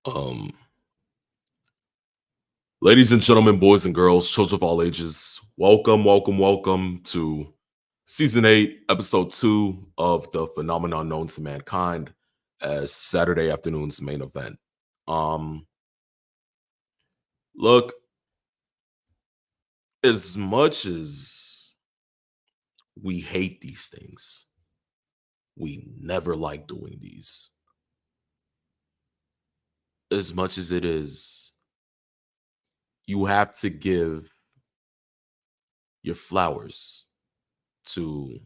Um, Ladies and gentlemen, boys and girls, children of all ages, welcome to season 8, episode 2 of the phenomenon known to mankind as Saturday afternoon's main event. Um, Look, as much as we hate these things, we never like doing these. As much as it is, you have to give your flowers to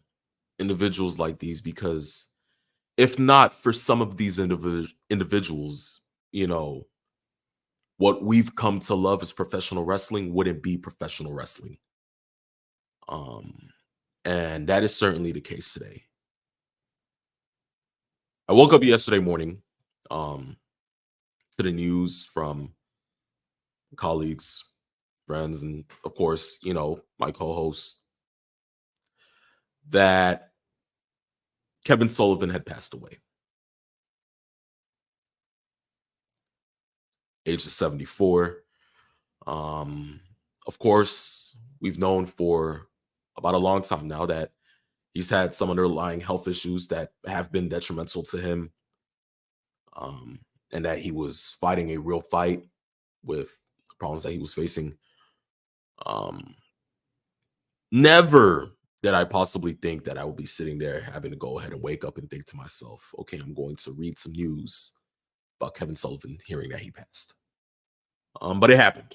individuals like these because if not for some of these individuals, you know, what we've come to love as professional wrestling wouldn't be professional wrestling. Um, and that is certainly the case today. I woke up yesterday morning um, to the news from colleagues, friends, and of course, my co host that Kevin Sullivan had passed away, age of 74. Um, of course, we've known for about a long time now that he's had some underlying health issues that have been detrimental to him, um, and that he was fighting a real fight with the problems that he was facing. Um, Never did I possibly think that I would be sitting there having to go ahead and wake up and think to myself, okay, I'm going to read some news about Kevin Sullivan hearing that he passed. But it happened,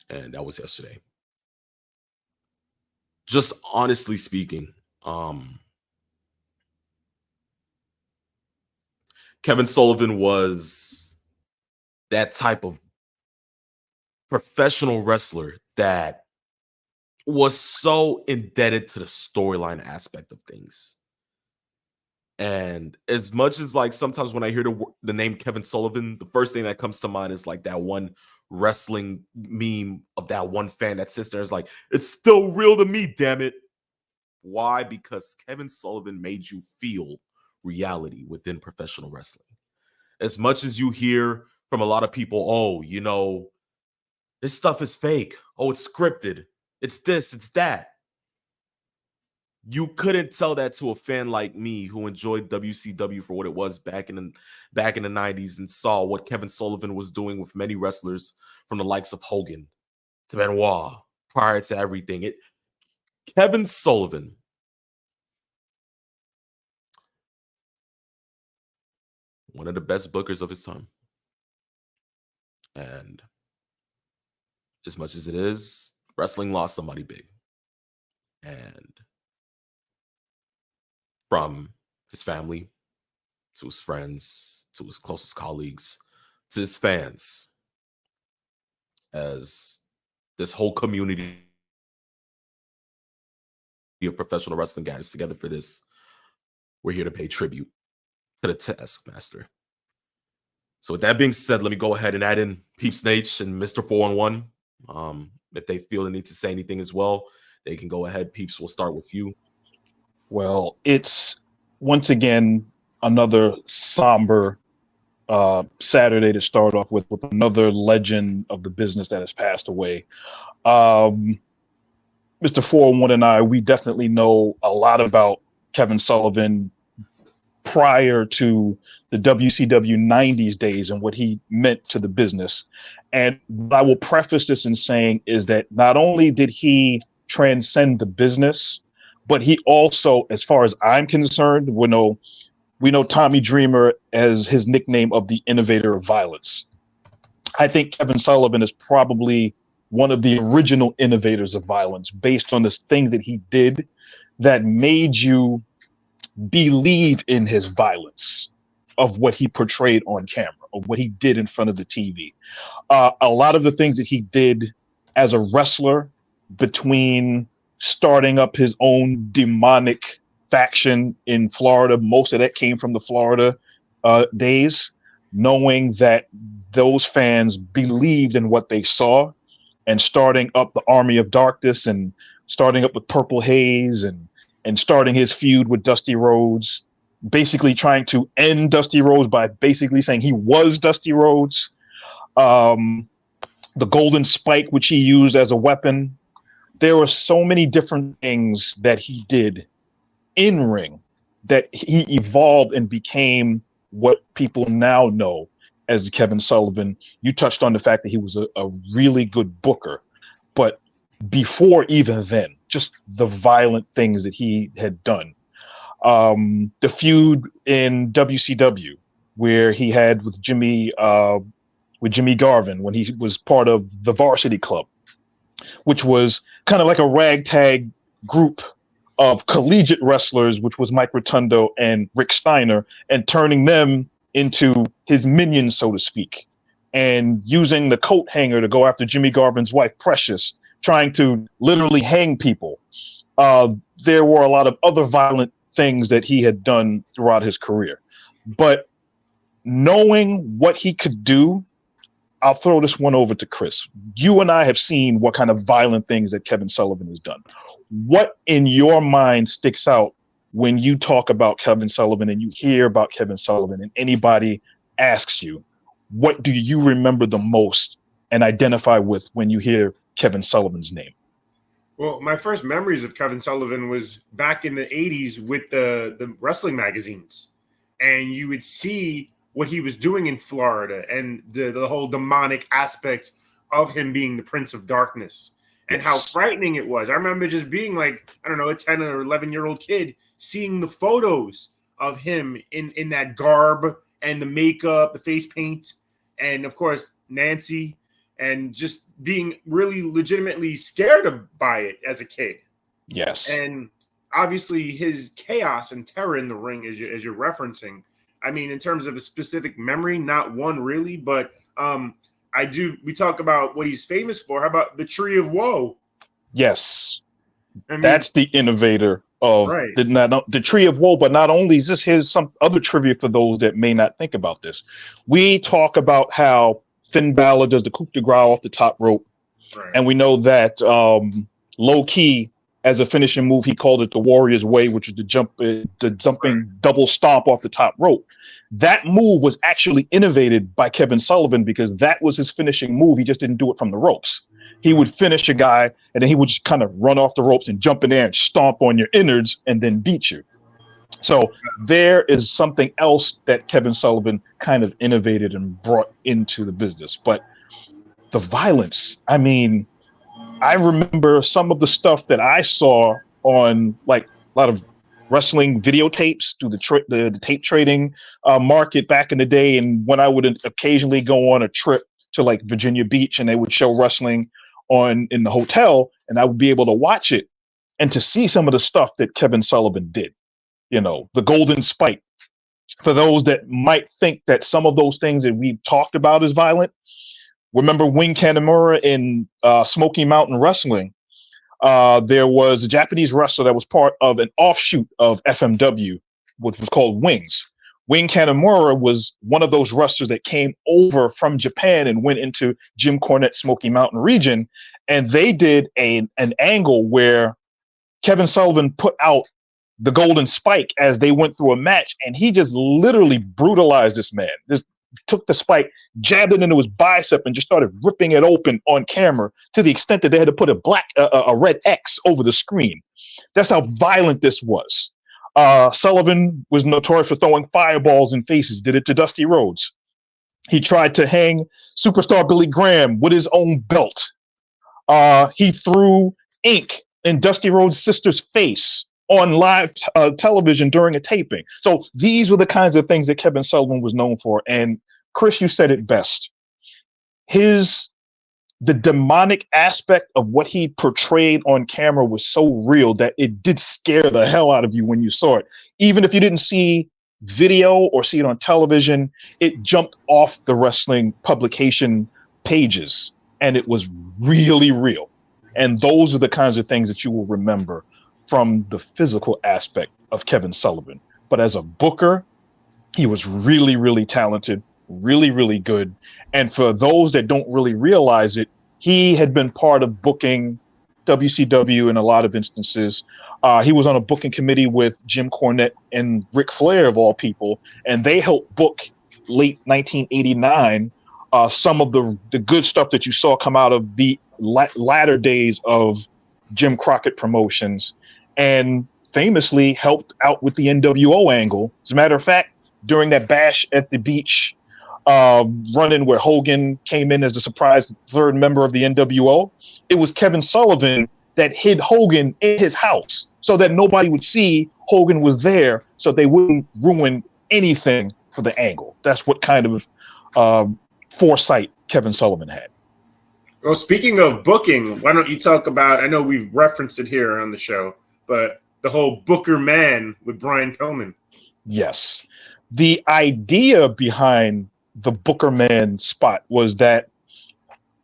and that was yesterday. Just honestly speaking, Kevin Sullivan was that type of professional wrestler that was so indebted to the storyline aspect of things. And as much as like sometimes when I hear the name Kevin Sullivan, the first thing that comes to mind is like that one wrestling meme of that one fan that sits there is like, it's still real to me, damn it. Why? Because Kevin Sullivan made you feel reality within professional wrestling. As much as you hear from a lot of people, oh, this stuff is fake. Oh, it's scripted. It's this, it's that. You couldn't tell that to a fan like me who enjoyed WCW for what it was back in the 90s and saw what Kevin Sullivan was doing with many wrestlers from the likes of Hogan to Benoit prior to everything. Kevin Sullivan, one of the best bookers of his time. And as much as it is, wrestling lost somebody big. And from his family to his friends to his closest colleagues to his fans, as this whole community of professional wrestling guys together for this, we're here to pay tribute to the Taskmaster. So with that being said, let me go ahead and add in Peeps Nate and Mr. 411. If they feel the need to say anything as well, they can go ahead. Peeps, we'll start with you. Well, it's once again another somber Saturday to start off with another legend of the business that has passed away. Mr. 401 and I, we definitely know a lot about Kevin Sullivan prior to the WCW 90s days and what he meant to the business. And I will preface this in saying is that not only did he transcend the business, but he also, as far as I'm concerned, we know Tommy Dreamer as his nickname of the innovator of violence. I think Kevin Sullivan is probably one of the original innovators of violence based on the things that he did that made you believe in his violence of what he portrayed on camera, of what he did in front of the TV. A lot of the things that he did as a wrestler, between starting up his own demonic faction in Florida, most of that came from the Florida days, knowing that those fans believed in what they saw, and starting up the Army of Darkness and starting up with Purple Haze and starting his feud with Dusty Rhodes. basically trying to end Dusty Rhodes by basically saying he was Dusty Rhodes. The golden spike, which he used as a weapon. There were so many different things that he did in ring that he evolved and became what people now know as Kevin Sullivan. You touched on the fact that he was a really good booker, but before even then, just the violent things that he had done. The feud in WCW where he had with Jimmy Garvin when he was part of the Varsity Club, which was kind of like a ragtag group of collegiate wrestlers, which was Mike Rotundo and Rick Steiner, and turning them into his minions, so to speak, and using the coat hanger to go after Jimmy Garvin's wife, Precious, trying to literally hang people. There were a lot of other violent things that he had done throughout his career. But knowing what he could do, I'll throw this one over to Chris. You and I have seen what kind of violent things that Kevin Sullivan has done. What in your mind sticks out when you talk about Kevin Sullivan and you hear about Kevin Sullivan and anybody asks you, what do you remember the most and identify with when you hear Kevin Sullivan's name? Well, my first memories of Kevin Sullivan was back in the 80s with the wrestling magazines. And you would see what he was doing in Florida and the whole demonic aspect of him being the Prince of Darkness and how frightening it was. I remember just being like, I don't know, a 10 or 11-year-old kid seeing the photos of him in that garb and the makeup, the face paint, and of course, Nancy, and just being really legitimately scared by it as a kid. Yes. And obviously his chaos and terror in the ring, as you're referencing, I mean, in terms of a specific memory, not one really, but we talk about what he's famous for. How about the Tree of Woe? Yes. I mean, that's the innovator of the Tree of Woe. But not only is this, here's some other trivia for those that may not think about this. We talk about how Finn Balor does the coup de grace off the top rope. Right. And we know that low key, as a finishing move, he called it the Warrior's Way, which is the jumping double stomp off the top rope. That move was actually innovated by Kevin Sullivan because that was his finishing move. He just didn't do it from the ropes. He would finish a guy and then he would just kind of run off the ropes and jump in there and stomp on your innards and then beat you. So there is something else that Kevin Sullivan kind of innovated and brought into the business. But the violence, I mean, I remember some of the stuff that I saw on like a lot of wrestling videotapes through the tape trading market back in the day. And when I would occasionally go on a trip to like Virginia Beach and they would show wrestling in the hotel and I would be able to watch it and to see some of the stuff that Kevin Sullivan did, you know, the golden spike. For those that might think that some of those things that we've talked about is violent, remember Wing Kanemaru in Smoky Mountain Wrestling? There was a Japanese wrestler that was part of an offshoot of FMW, which was called Wings. Wing Kanemaru was one of those wrestlers that came over from Japan and went into Jim Cornette's Smoky Mountain region. And they did an angle where Kevin Sullivan put out the golden spike as they went through a match. And he just literally brutalized this man. Just took the spike, jabbed it into his bicep, and just started ripping it open on camera to the extent that they had to put a red X over the screen. That's how violent this was. Sullivan was notorious for throwing fireballs in faces, did it to Dusty Rhodes. He tried to hang superstar Billy Graham with his own belt. He threw ink in Dusty Rhodes' sister's face on live television during a taping. So these were the kinds of things that Kevin Sullivan was known for. And Chris, you said it best. The demonic aspect of what he portrayed on camera was so real that it did scare the hell out of you when you saw it. Even if you didn't see video or see it on television, it jumped off the wrestling publication pages and it was really real. And those are the kinds of things that you will remember from the physical aspect of Kevin Sullivan. But as a booker, he was really, really talented, really, really good. And for those that don't really realize it, he had been part of booking WCW in a lot of instances. He was on a booking committee with Jim Cornette and Ric Flair, of all people, and they helped book late 1989 some of the good stuff that you saw come out of the latter days of Jim Crockett Promotions, and famously helped out with the NWO angle. As a matter of fact, during that Bash at the Beach run-in where Hogan came in as the surprise third member of the NWO, it was Kevin Sullivan that hid Hogan in his house so that nobody would see Hogan was there, so they wouldn't ruin anything for the angle. That's what kind of foresight Kevin Sullivan had. Well, speaking of booking, why don't you talk about, I know we've referenced it here on the show, but the whole Booker Man with Brian Pillman. Yes. The idea behind the Booker Man spot was that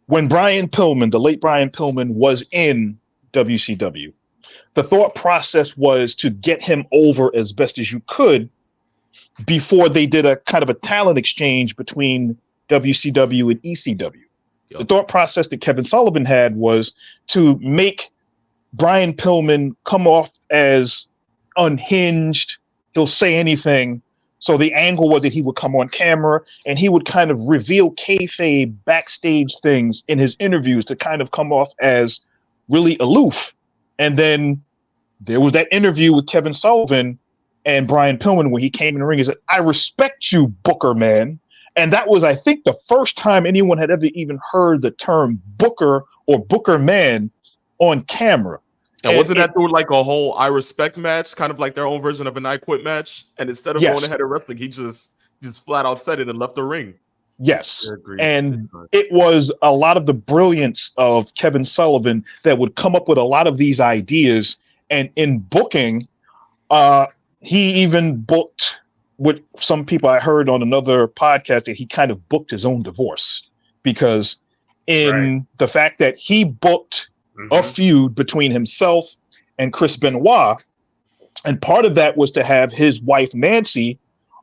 when Brian Pillman, the late Brian Pillman, was in WCW, the thought process was to get him over as best as you could before they did a kind of a talent exchange between WCW and ECW. Yep. The thought process that Kevin Sullivan had was to make Brian Pillman come off as unhinged. He'll say anything. So the angle was that he would come on camera and he would kind of reveal kayfabe backstage things in his interviews to kind of come off as really aloof. And then there was that interview with Kevin Sullivan and Brian Pillman when he came in the ring and said, "I respect you, Booker Man." And that was, I think, the first time anyone had ever even heard the term Booker or Booker Man on camera. And wasn't that through like a whole I Respect match, kind of like their own version of an I Quit match? And instead of going ahead and wrestling, he just flat out said it and left the ring. Yes. And it was a lot of the brilliance of Kevin Sullivan that would come up with a lot of these ideas. And in booking, he even booked with some people I heard on another podcast that he kind of booked his own divorce, because in the fact that he booked a feud between himself and Chris Benoit. And part of that was to have his wife, Nancy,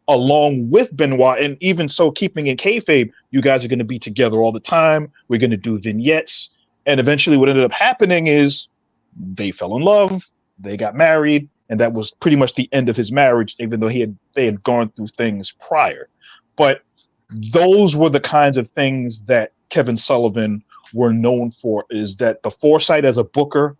along with Benoit. And even so, keeping in kayfabe, you guys are going to be together all the time. We're going to do vignettes. And eventually what ended up happening is they fell in love. They got married. And that was pretty much the end of his marriage, even though they had gone through things prior. But those were the kinds of things that Kevin Sullivan were known for, is that the foresight as a booker,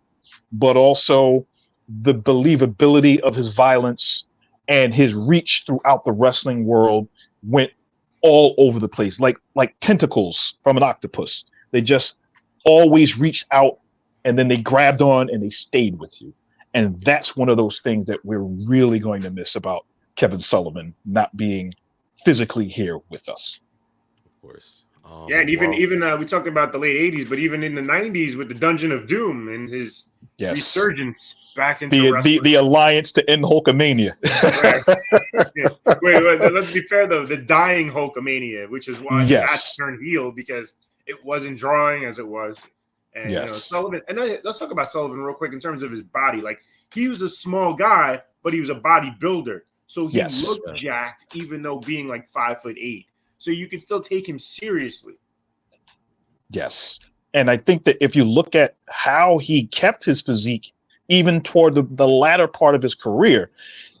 but also the believability of his violence and his reach throughout the wrestling world went all over the place, like tentacles from an octopus. They just always reached out and then they grabbed on and they stayed with you. And that's one of those things that we're really going to miss about Kevin Sullivan not being physically here with us. Of course. Yeah, and even we talked about the late 80s, but even in the 90s with the Dungeon of Doom and his resurgence back into wrestling. The alliance to end Hulkamania. Wait, let's be fair though. The dying Hulkamania, which is why he had to turn heel, because it wasn't drawing as it was. And you know, Sullivan, and let's talk about Sullivan real quick in terms of his body. Like, he was a small guy, but he was a bodybuilder. So he looked jacked, even though being like 5'8". So you can still take him seriously. Yes. And I think that if you look at how he kept his physique, even toward the latter part of his career,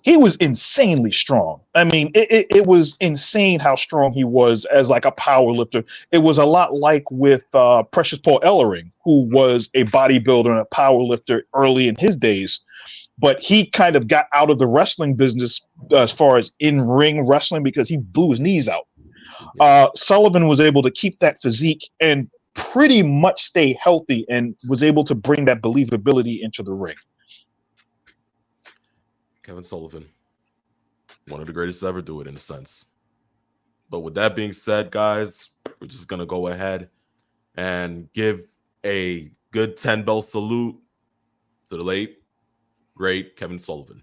he was insanely strong. I mean, it was insane how strong he was as like a power lifter. It was a lot like with Precious Paul Ellering, who was a bodybuilder and a power lifter early in his days. But he kind of got out of the wrestling business as far as in-ring wrestling because he blew his knees out. Sullivan was able to keep that physique and pretty much stay healthy and was able to bring that believability into the ring. Kevin Sullivan, one of the greatest to ever do it in a sense. But with that being said, guys, we're just going to go ahead and give a good 10-bell salute to the late, great Kevin Sullivan.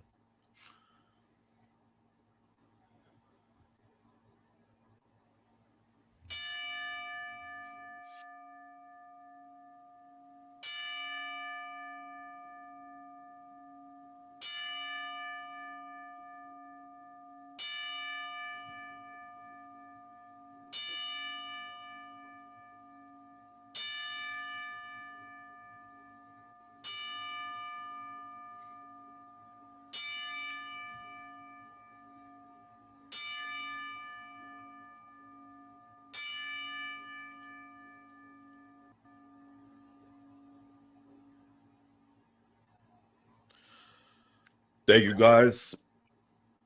Thank you, guys.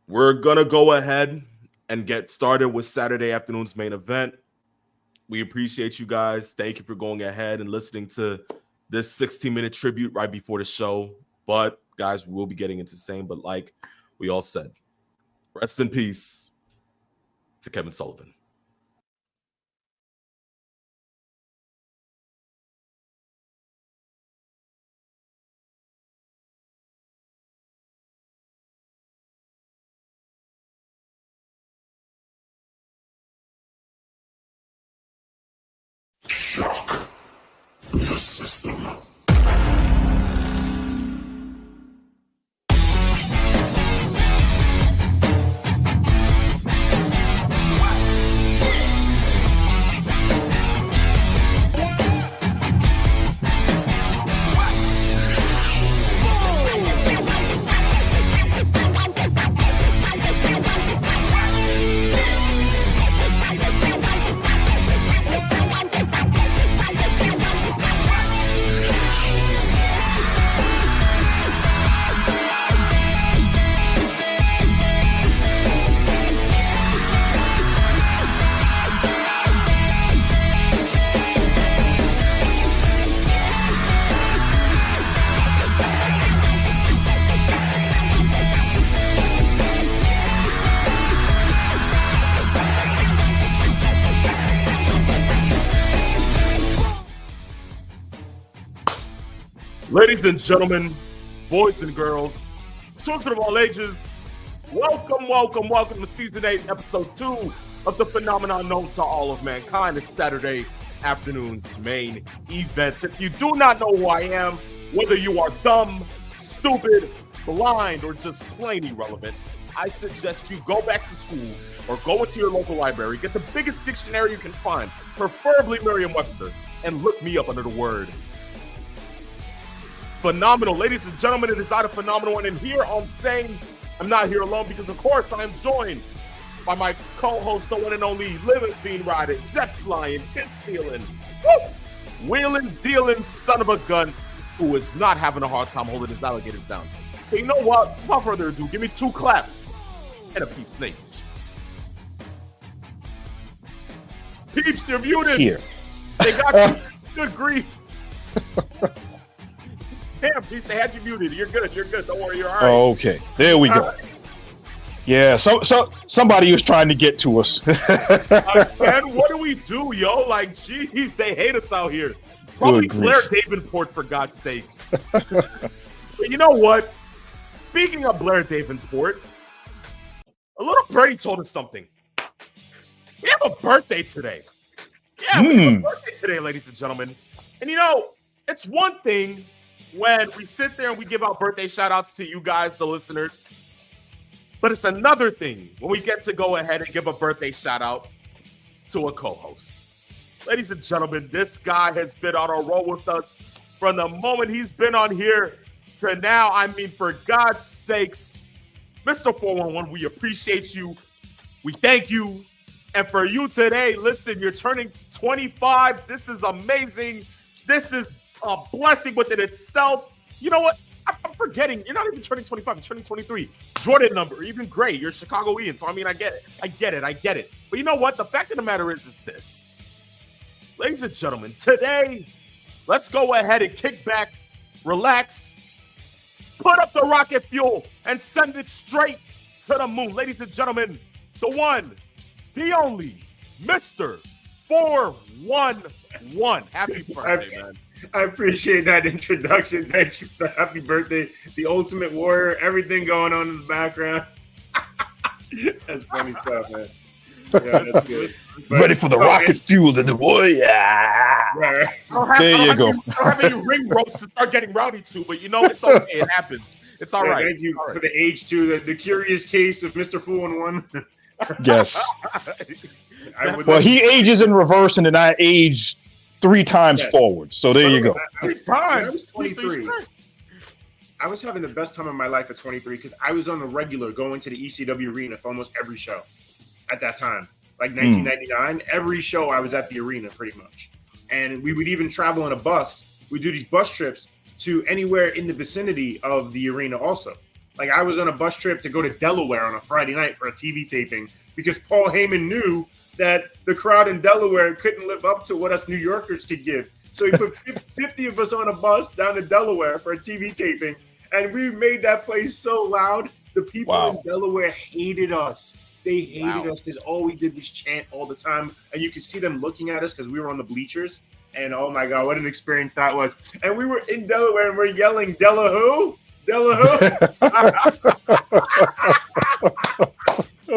We're going to go ahead and get started with Saturday afternoon's main event. We appreciate you guys. Thank you for going ahead and listening to this 16-minute tribute right before the show. But, guys, we'll be getting into the same. But like we all said, rest in peace to Kevin Sullivan. Shock the system. Ladies and gentlemen, boys and girls, children of all ages, welcome to Season 8, Episode 2 of the phenomenon known to all of mankind, it's Saturday afternoon's main events. If you do not know who I am, whether you are dumb, stupid, blind, or just plain irrelevant, I suggest you go back to school or go into your local library, get the biggest dictionary you can find, preferably Merriam-Webster, and look me up under the word phenomenal. Ladies and gentlemen, it is I, the Phenomenal, and here on saying I'm not here alone because, of course, I am joined by my co-host, the one and only limousine riding, jet flying, kiss stealing, wheeling, dealing son of a gun who is not having a hard time holding his alligators down. So you know what? Without further ado, give me 2 claps and a peep snake. Peeps, you're muted. Here. They got you. Good grief. Damn, Peeps, they had you muted. You're good. Don't worry, you're all right. Okay, there we go. Yeah, so somebody was trying to get to us. Again, what do we do, yo? Like, jeez, they hate us out here. Probably Blair Davenport, for God's sakes. But you know what? Speaking of Blair Davenport, a little birdie told us something. We have a birthday today. Yeah, we have a birthday today, ladies and gentlemen. And you know, it's one thing when we sit there and we give out birthday shout outs to you guys, the listeners. But it's another thing when we get to go ahead and give a birthday shout out to a co-host. Ladies and gentlemen, this guy has been on a roll with us from the moment he's been on here to now. I mean, for God's sakes, Mr. 411, we appreciate you. We thank you. And for you today, listen, you're turning 25. This is amazing. This is a blessing within itself. You know what? I'm forgetting. You're not even turning 25. You're turning 23. Jordan number, even great. You're Chicagoan. So, I mean, I get it. But you know what? The fact of the matter is this. Ladies and gentlemen, today, let's go ahead and kick back, relax, put up the rocket fuel, and send it straight to the moon. Ladies and gentlemen, the one, the only, Mr. 411. Happy birthday, man. I appreciate that introduction. Thank you for happy birthday. The Ultimate Warrior, everything going on in the background. That's funny stuff, man. Yeah, that's good. But, ready for the rocket fuel and the warrior. Right. There you go. I don't have any ring ropes to start getting rowdy to, but you know, it's okay. It happens. It's all right. Thank you for the age, too. The curious case of Mr. 411. Yes. Well, he ages in reverse, and then I age 3 times forward. So there you go. 3 times. I was 23. I was having the best time of my life at 23 because I was on the regular going to the ECW arena for almost every show at that time. Like 1999, every show I was at the arena pretty much. And we would even travel in a bus. We'd do these bus trips to anywhere in the vicinity of the arena also. Like, I was on a bus trip to go to Delaware on a Friday night for a TV taping because Paul Heyman knew that the crowd in Delaware couldn't live up to what us New Yorkers could give. So he put 50 of us on a bus down to Delaware for a TV taping, and we made that place so loud. The people in Delaware hated us. They hated us because all we did was chant all the time, and you could see them looking at us because we were on the bleachers. And oh my God, what an experience that was! And we were in Delaware, and we're yelling, "Della who? Della who?"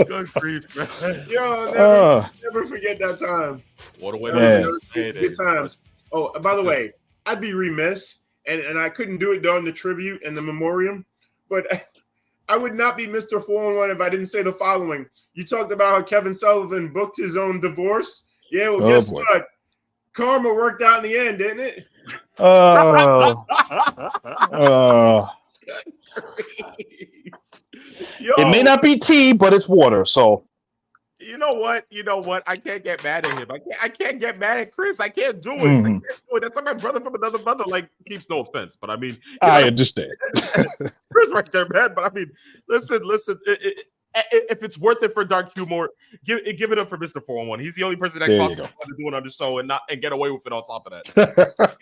Good grief, man. Yo, never forget that time. What a way to good times. Oh, by the way, I'd be remiss, and I couldn't do it during the tribute and the memoriam, but I would not be Mr. 411 if I didn't say the following. You talked about how Kevin Sullivan booked his own divorce. Yeah, well, guess what? Karma worked out in the end, didn't it? It may not be tea, but it's water. So you know what? I can't get mad at him. I can't get mad at Chris. I can't do it. I can't do it. That's like my brother from another mother. Like, keeps no offense, but I mean, I understand. Chris right there, man. But I mean, listen. If it's worth it for dark humor, give it up for Mr. 411. He's the only person that costs to do it on the show and get away with it on top of that.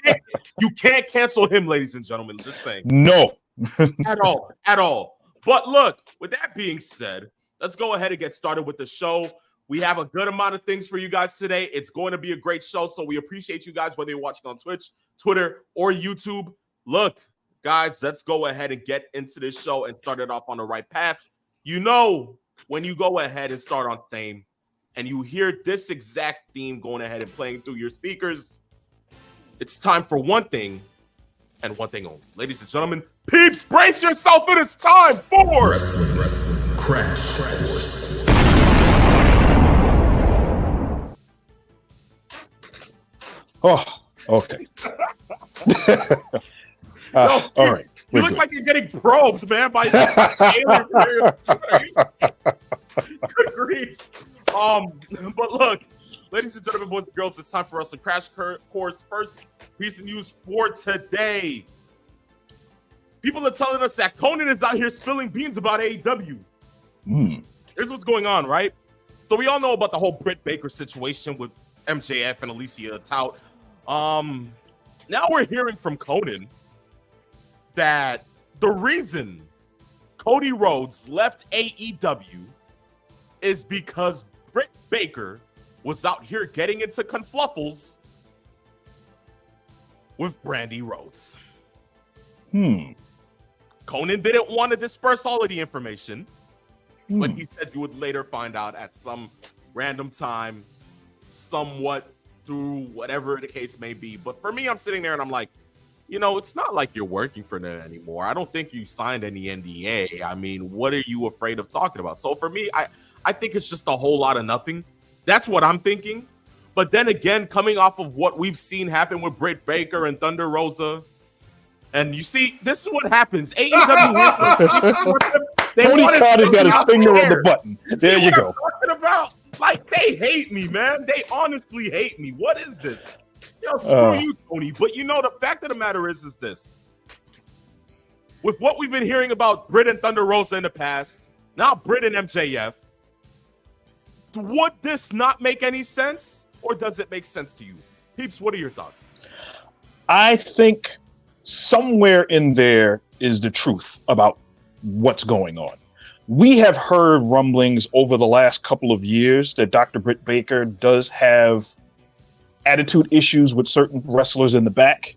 You can't cancel him, ladies and gentlemen. Just saying. No. At all. But look, with that being said, let's go ahead and get started with the show. We have a good amount of things for you guys today. It's going to be a great show, so we appreciate you guys, whether you're watching on Twitch, Twitter, or YouTube. Look, guys, let's go ahead and get into this show and start it off on the right path. You know, when you go ahead and start on Fame and you hear this exact theme going ahead and playing through your speakers, it's time for one thing and one thing only. Ladies and gentlemen, peeps, brace yourself. It is time for Wrestling Crash Course. Oh, okay. Yo, all right. You look like you're getting probed, man, by good grief. But look, ladies and gentlemen, boys and girls, it's time for us to crash course. First piece of news for today. People are telling us that Conan is out here spilling beans about AEW. Here's what's going on, right? So we all know about the whole Britt Baker situation with MJF and Alicia Tout. Now we're hearing from Conan that the reason Cody Rhodes left AEW is because Britt Baker was out here getting into confluffles with Brandy Rhodes. Conan didn't want to disperse all of the information, but he said you would later find out at some random time, somewhat through whatever the case may be. But for me, I'm sitting there and I'm like, it's not like you're working for them anymore. I don't think you signed any NDA. I mean, what are you afraid of talking about? So for me, I think it's just a whole lot of nothing. That's what I'm thinking. But then again, coming off of what we've seen happen with Britt Baker and Thunder Rosa, and you see, this is what happens. AEW, Tony Khan has got his finger on the button. There you go. Talking about, like, they hate me, man. They honestly hate me. What is this? Yo, screw you, Tony. But the fact of the matter is this. With what we've been hearing about Britt and Thunder Rosa in the past, now Britt and MJF, would this not make any sense? Or does it make sense to you? Peeps, what are your thoughts? I think somewhere in there is the truth about what's going on. We have heard rumblings over the last couple of years that Dr. Britt Baker does have attitude issues with certain wrestlers in the back.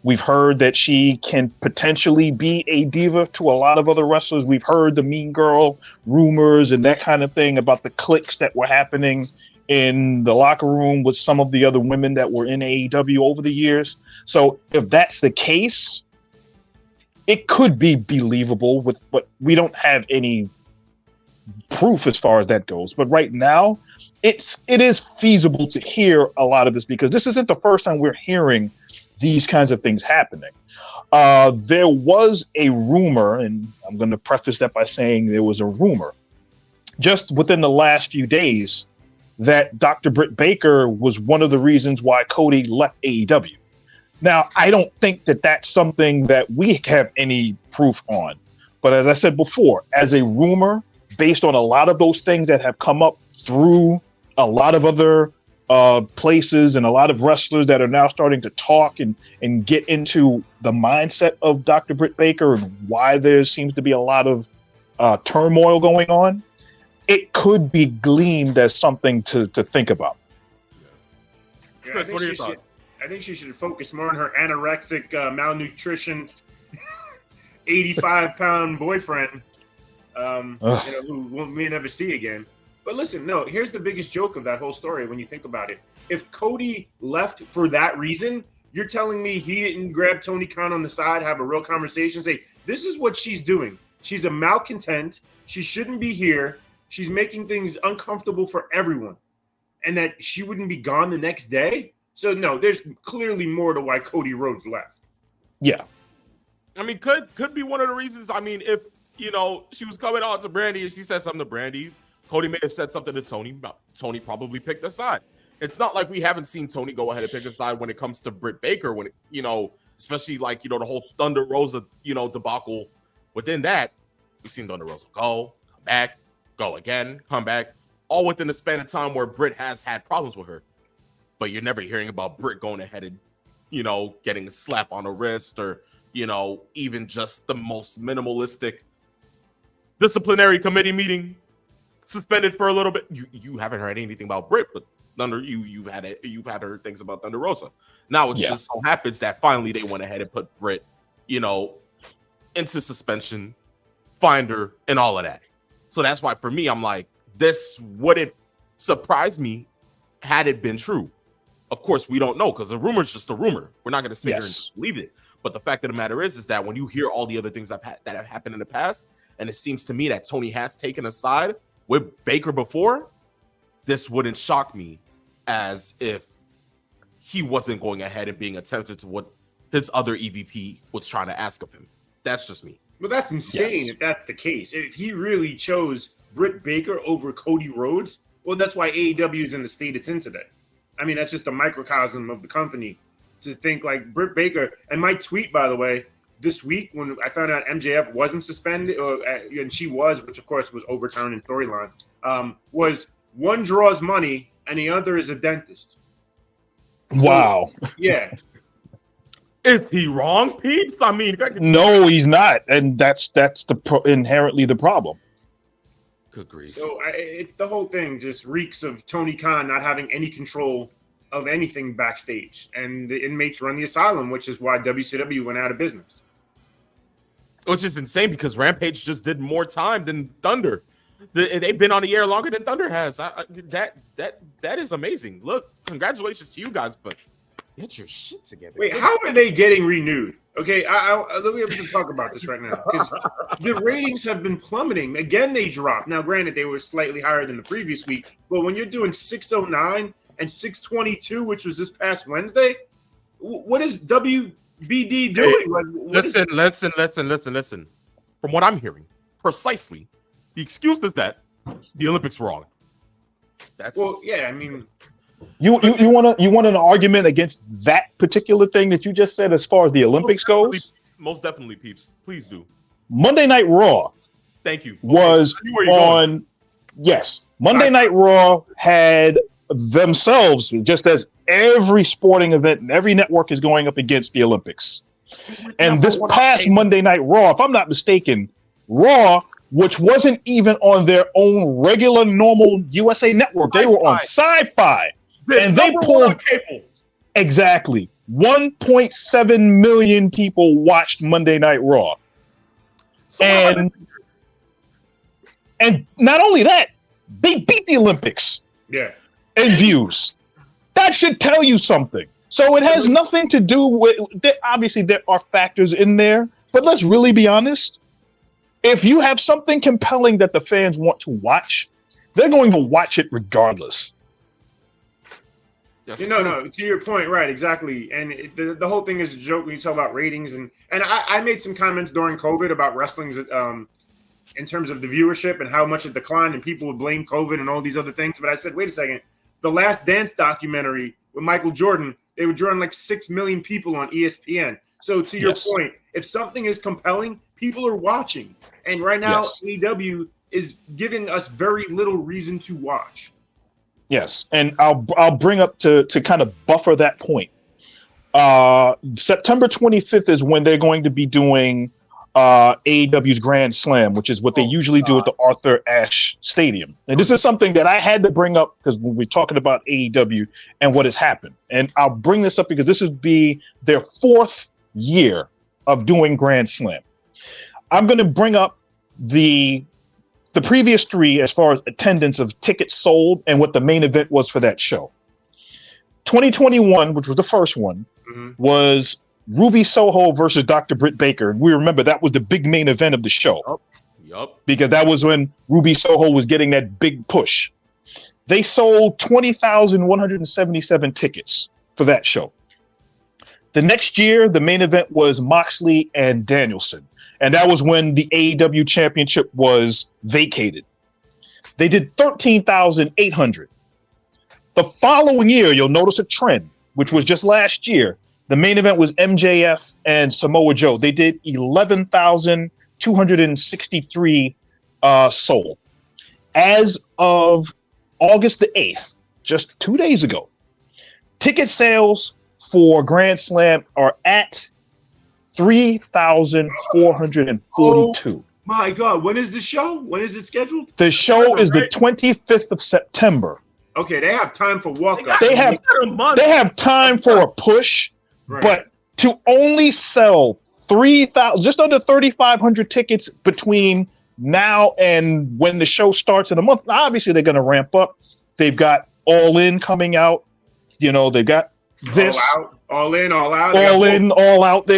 We've heard that she can potentially be a diva to a lot of other wrestlers. We've heard the Mean Girl rumors and that kind of thing about the cliques that were happening in the locker room with some of the other women that were in AEW over the years. So if that's the case, it could be believable, but we don't have any proof as far as that goes. But right now, it is feasible to hear a lot of this because this isn't the first time we're hearing these kinds of things happening. There was a rumor, and I'm going to preface that by saying there was a rumor just within the last few days that Dr. Britt Baker was one of the reasons why Cody left AEW. Now, I don't think that that's something that we have any proof on, But as I said before, as a rumor, based on a lot of those things that have come up through a lot of other places and a lot of wrestlers that are now starting to talk and get into the mindset of Dr. Britt Baker and why there seems to be a lot of turmoil going on, it could be gleaned as something to think about. Yeah, Chris, what are your thoughts? I think she should focus more on her anorexic, malnutrition, 85-pound boyfriend, who we may never see again. But listen, no, here's the biggest joke of that whole story when you think about it. If Cody left for that reason, you're telling me he didn't grab Tony Khan on the side, have a real conversation, say, this is what she's doing. She's a malcontent. She shouldn't be here. She's making things uncomfortable for everyone. And that she wouldn't be gone the next day? So, no, there's clearly more to why Cody Rhodes left. Yeah. I mean, could be one of the reasons. I mean, if, she was coming out to Brandy and she said something to Brandy, Cody may have said something to Tony. Tony probably picked a side. It's not like we haven't seen Tony go ahead and pick a side when it comes to Britt Baker, when especially like, the whole Thunder Rosa, debacle. Within that, we've seen Thunder Rosa go, come back, go again, come back, all within the span of time where Britt has had problems with her. But you're never hearing about Britt going ahead and, getting a slap on the wrist or, even just the most minimalistic disciplinary committee meeting suspended for a little bit. You haven't heard anything about Britt, but Thunder, you've had heard things about Thunder Rosa. Now it just so happens that finally they went ahead and put Britt, into suspension, fined her, and all of that. So that's why for me, I'm like, this wouldn't surprise me had it been true. Of course, we don't know because a rumor is just a rumor. We're not going to sit here and believe it. But the fact of the matter is that when you hear all the other things that have happened in the past, and it seems to me that Tony has taken a side with Baker before, this wouldn't shock me as if he wasn't going ahead and being attentive to what his other EVP was trying to ask of him. That's just me. Well, that's insane if that's the case. If he really chose Britt Baker over Cody Rhodes, well, that's why AEW is in the state it's in today. I mean, that's just a microcosm of the company to think like Britt Baker. And my tweet, by the way, this week when I found out MJF wasn't suspended, and she was, which of course was overturned in storyline, was one draws money and the other is a dentist. Wow. So, yeah. Is he wrong, peeps? I mean, no, he's not, and that's inherently the problem. Good grief. So the whole thing just reeks of Tony Khan not having any control of anything backstage, and the inmates run the asylum, which is why WCW went out of business. Which is insane because Rampage just did more time than Thunder. They've been on the air longer than Thunder has. That is amazing. Look, congratulations to you guys, but get your shit together. Wait, how are they getting renewed? Okay, let me have to talk about this right now because the ratings have been plummeting. Again, they dropped. Now, granted, they were slightly higher than the previous week, but when you're doing 609 and 622, which was this past Wednesday, what is WBD doing? Hey, listen. From what I'm hearing, precisely, the excuse is that the Olympics were on. I mean. You want an argument against that particular thing that you just said as far as the Olympics goes? Most definitely, peeps. Please do. Monday Night Raw. Thank you. Was on. Yes, Monday Night Raw had themselves, just as every sporting event and every network is going up against the Olympics. And this past Monday Night Raw, if I'm not mistaken, Raw, which wasn't even on their own regular, normal USA network, they were on Sci-Fi. And they pulled exactly 1.7 million people watched Monday Night Raw. And not only that, they beat the Olympics. Yeah. In views. That should tell you something. So it has nothing to do with, obviously there are factors in there, but let's really be honest. If you have something compelling that the fans want to watch, they're going to watch it regardless. No, to your point, right, exactly. And the whole thing is a joke when you talk about ratings. And I made some comments during COVID about wrestling's in terms of the viewership and how much it declined, and people would blame COVID and all these other things. But I said, wait a second, the Last Dance documentary with Michael Jordan, they were drawing like 6 million people on ESPN. So to your point, if something is compelling, people are watching. And right now, AEW is giving us very little reason to watch. Yes, and I'll bring up to kind of buffer that point. September 25th is when they're going to be doing AEW's Grand Slam, which is what they usually do at the Arthur Ashe Stadium. And this is something that I had to bring up because when we're talking about AEW and what has happened. And I'll bring this up because this would be their 4th year of doing Grand Slam. I'm going to bring up the previous 3 as far as attendance of tickets sold and what the main event was for that show. 2021, which was the first one, was Ruby Soho versus Dr. Britt Baker. And we remember that was the big main event of the show. Yup. Because that was when Ruby Soho was getting that big push. They sold 20,177 tickets for that show. The next year, the main event was Moxley and Danielson. And that was when the AEW championship was vacated. They did 13,800. The following year, you'll notice a trend, which was just last year. The main event was MJF and Samoa Joe. They did 11,263 sold. As of August the 8th, just 2 days ago, ticket sales for Grand Slam are at 3,442. Oh, my God. When is the show? When is it scheduled? The show is the 25th of September. Okay, they have time for walk-up. They have time for a push, but to only sell 3,000, just under 3,500 tickets between now and when the show starts in a month. Obviously, they're going to ramp up. They've got All In coming out. You know, they've got this. All in, all out. All in, all out.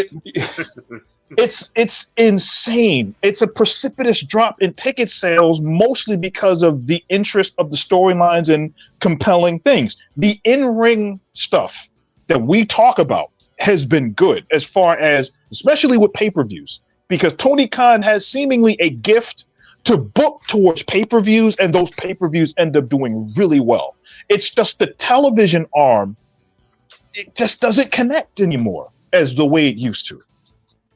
It's insane. It's a precipitous drop in ticket sales, mostly because of the interest of the storylines and compelling things. The in-ring stuff that we talk about has been good as far as, especially with pay-per-views, because Tony Khan has seemingly a gift to book towards pay-per-views, and those pay-per-views end up doing really well. It's just the television arm, it just doesn't connect anymore as the way it used to.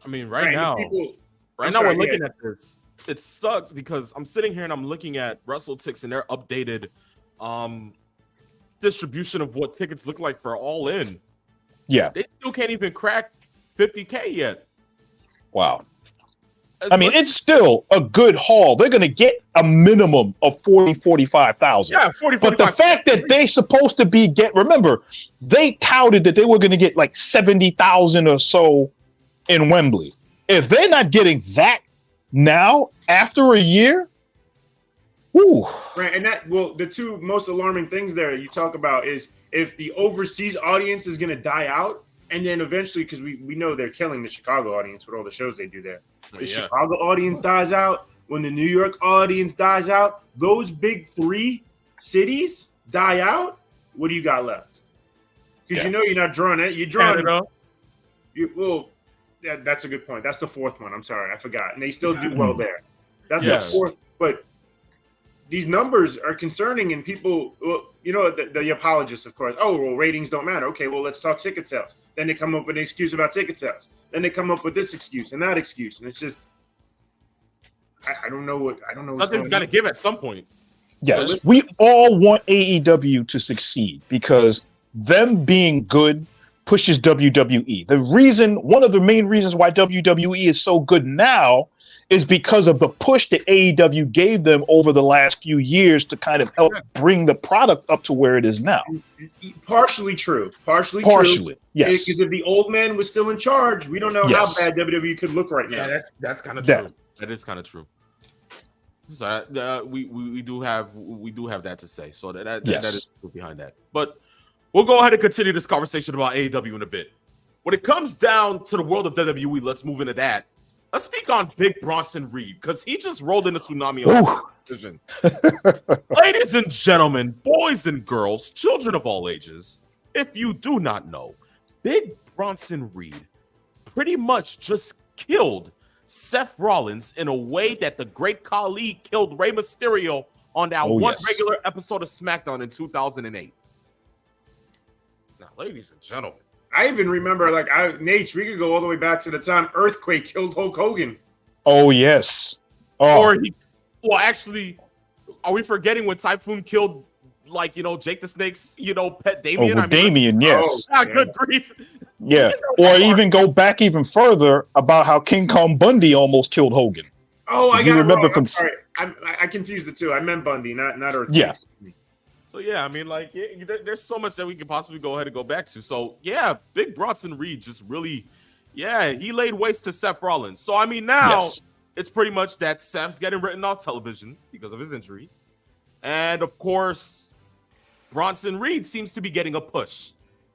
I mean, right now we're looking at this. It sucks because I'm sitting here and I'm looking at WrestleTix and their updated distribution of what tickets look like for All In. Yeah. They still can't even crack 50K yet. Wow. It's still a good haul. They're going to get a minimum of 45,000. Yeah, 40, but the fact that they're supposed to be remember, they touted that they were going to get like 70,000 or so in Wembley. If they're not getting that now after a year, whoo. Right, and the two most alarming things there you talk about is if the overseas audience is going to die out, and then eventually, because we know they're killing the Chicago audience with all the shows they do there. The Chicago audience dies out. When the New York audience dies out, those big 3 cities die out. What do you got left? Because you know you're not drawing it. You're drawing it. That's a good point. That's the 4th one. I'm sorry, I forgot. And they still do well there. That's the 4th. But these numbers are concerning, and people, the apologists, of course. Oh, well, ratings don't matter. Okay, well, let's talk ticket sales. Then they come up with an excuse about ticket sales. Then they come up with this excuse and that excuse, and it's just, I don't know. Something's got to give at some point. Yes, we all want AEW to succeed because them being good pushes WWE. One of the main reasons why WWE is so good now is because of the push that AEW gave them over the last few years to kind of help bring the product up to where it is now. Partially true. Partially, yes. Because if the old man was still in charge, we don't know how bad WWE could look right now. Yeah, that's kind of true. That is kind of true. So we do have that to say. So that is true behind that. But we'll go ahead and continue this conversation about AEW in a bit. When it comes down to the world of WWE, let's move into that. Let's speak on Big Bronson Reed, because he just rolled in a tsunami of decision. Ladies and gentlemen, boys and girls, children of all ages, if you do not know, Big Bronson Reed pretty much just killed Seth Rollins in a way that the Great Khali killed Rey Mysterio on that regular episode of SmackDown in 2008. ladies and gentlemen. I even remember, Nate, we could go all the way back to the time Earthquake killed Hulk Hogan. Oh yes. Oh. Actually, are we forgetting when Typhoon killed, Jake the Snake's, pet Damien? Damien, yes. Good grief. Yeah. Or even go back even further about how King Kong Bundy almost killed Hogan. Oh, I got it wrong. I'm sorry. I confused the two. I meant Bundy, not Earthquake. Yeah. So yeah, there's so much that we could possibly go ahead and go back to. So yeah, Big Bronson Reed just really, he laid waste to Seth Rollins. So now it's pretty much that Seth's getting written off television because of his injury, and of course, Bronson Reed seems to be getting a push.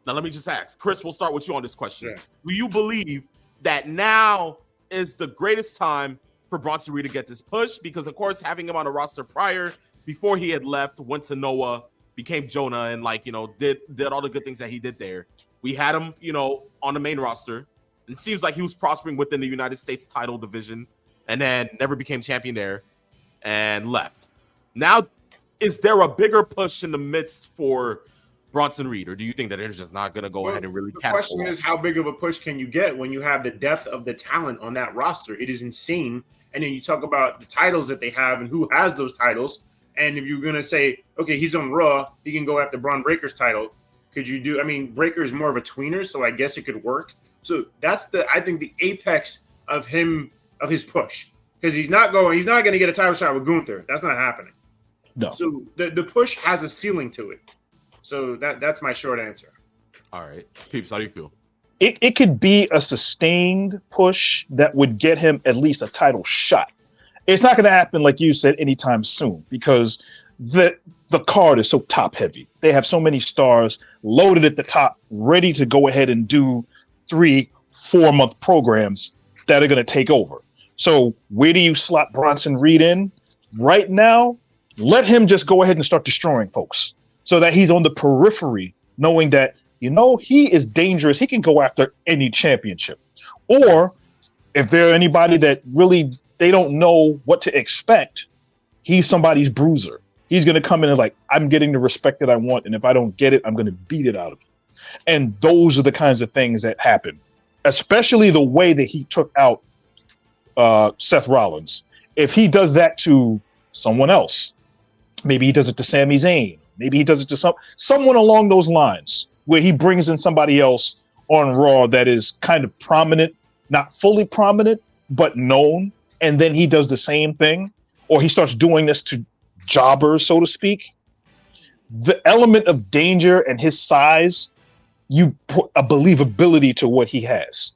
Now let me just ask, Chris. We'll start with you on this question. Yeah. Do you believe that now is the greatest time for Bronson Reed to get this push? Because of course, having him on a roster prior, before he had left, went to Noah, became Jonah, and did all the good things that he did there. We had him, on the main roster. And it seems like he was prospering within the United States title division, and then never became champion there and left. Now, is there a bigger push in the midst for Bronson Reed, or do you think that they're just not going to go ahead and really catapult? The question is, how big of a push can you get when you have the depth of the talent on that roster? It is insane. And then you talk about the titles that they have and who has those titles. And if you're going to say, okay, he's on Raw, he can go after Braun Breaker's title. Could you do, Breaker is more of a tweener, so I guess it could work. So that's I think the apex of his push. Because he's not going to get a title shot with Gunther. That's not happening. No. So the push has a ceiling to it. So that's my short answer. All right. Peeps, how do you feel? It could be a sustained push that would get him at least a title shot. It's not going to happen, like you said, anytime soon, because the card is so top heavy. They have so many stars loaded at the top, ready to go ahead and do 3-4 month programs that are going to take over. So where do you slot Bronson Reed in? Right now, let him just go ahead and start destroying folks so that he's on the periphery, knowing that, he is dangerous. He can go after any championship. Or if there's anybody that really they don't know what to expect, he's somebody's bruiser. He's going to come in and I'm getting the respect that I want. And if I don't get it, I'm going to beat it out of him. And those are the kinds of things that happen, especially the way that he took out Seth Rollins. If he does that to someone else, maybe he does it to Sami Zayn, maybe he does it to someone along those lines, where he brings in somebody else on Raw that is kind of prominent, not fully prominent, but known. And then he does the same thing, or he starts doing this to jobbers, so to speak. The element of danger and his size, you put a believability to what he has.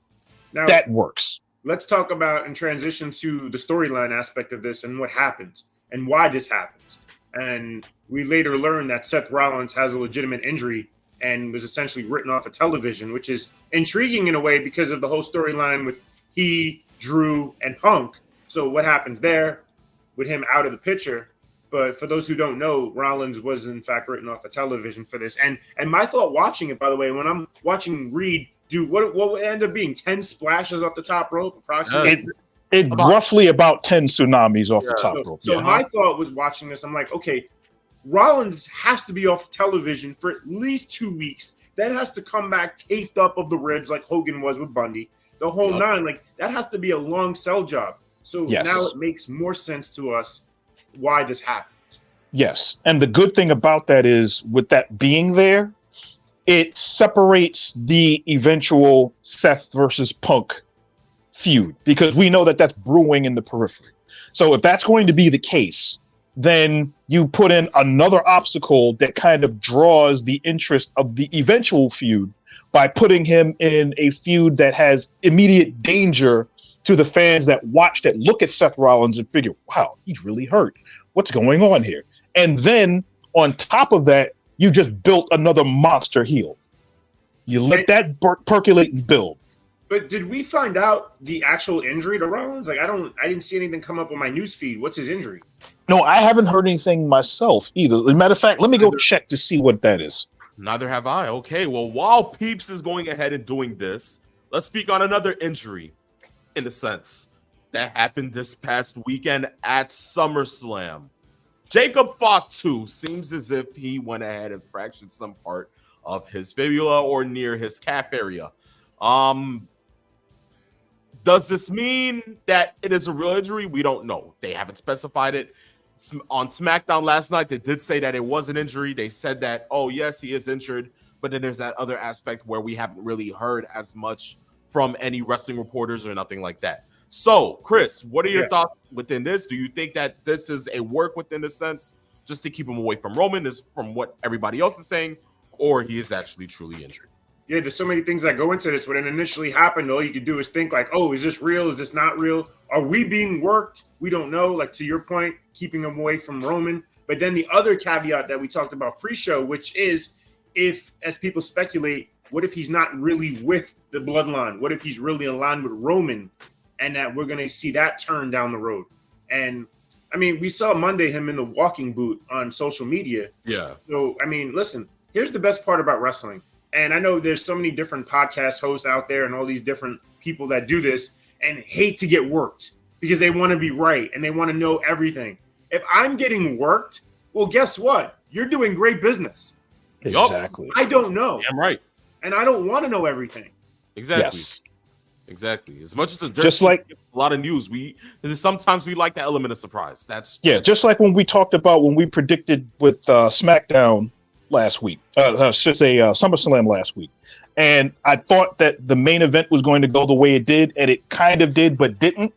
Now, that works. Let's talk about and transition to the storyline aspect of this and what happens and why this happens. And we later learn that Seth Rollins has a legitimate injury and was essentially written off of television, which is intriguing in a way because of the whole storyline with he, Drew, and Punk. So what happens there with him out of the picture? But for those who don't know, Rollins was in fact written off of television for this. And my thought watching it, by the way, when I'm watching Reed do what would end up being 10 splashes off the top rope, approximately. It roughly about 10 tsunamis off the top rope. So my thought was watching this, I'm like, okay, Rollins has to be off television for at least 2 weeks. That has to come back taped up of the ribs like Hogan was with Bundy. The whole nine, that has to be a long sell job. So now it makes more sense to us why this happened. Yes. And the good thing about that is, with that being there, it separates the eventual Seth versus Punk feud, because we know that that's brewing in the periphery. So if that's going to be the case, then you put in another obstacle that kind of draws the interest of the eventual feud by putting him in a feud that has immediate danger to the fans that watch, that look at Seth Rollins and figure, wow, he's really hurt. What's going on here? And then on top of that, you just built another monster heel. You let that percolate and build. But did we find out the actual injury to Rollins? I didn't see anything come up on my news feed. What's his injury? No, I haven't heard anything myself either. As a matter of fact, let me go check to see what that is. Neither have I. Okay, well, while Peeps is going ahead and doing this, let's speak on another injury, in a sense, that happened this past weekend at SummerSlam. Jacob Fatu seems as if he went ahead and fractured some part of his fibula or near his calf area. Does this mean that it is a real injury? We don't know. They haven't specified it. On SmackDown last night, they did say that it was an injury. They said that, oh, yes, he is injured. But then there's that other aspect where we haven't really heard as much from any wrestling reporters or nothing like that. So, Chris, what are your thoughts within this? Do you think that this is a work within the sense just to keep him away from Roman, is from what everybody else is saying, or he is actually truly injured? Yeah, there's so many things that go into this. When it initially happened, all you could do is think like, oh, is this real? Is this not real? Are we being worked? We don't know. Like, to your point, keeping him away from Roman. But then the other caveat that we talked about pre-show, which is, if, as people speculate, what if he's not really with the bloodline? What if he's really aligned with Roman, and that we're going to see that turn down the road? And I mean, we saw Monday him in the walking boot on social media. Yeah. So, I mean, listen, here's the best part about wrestling. And I know there's so many different podcast hosts out there and all these different people that do this and hate to get worked because they want to be right and they want to know everything. If I'm getting worked, well, guess what? You're doing great business. Exactly. I don't know. I'm right. And I don't want to know everything. Exactly. Yes. Exactly. As much as it's Just like a lot of news, sometimes we like the element of surprise. That's just like when we talked about when we predicted with SmackDown last week, SummerSlam last week, and I thought that the main event was going to go the way it did, and it kind of did, but didn't.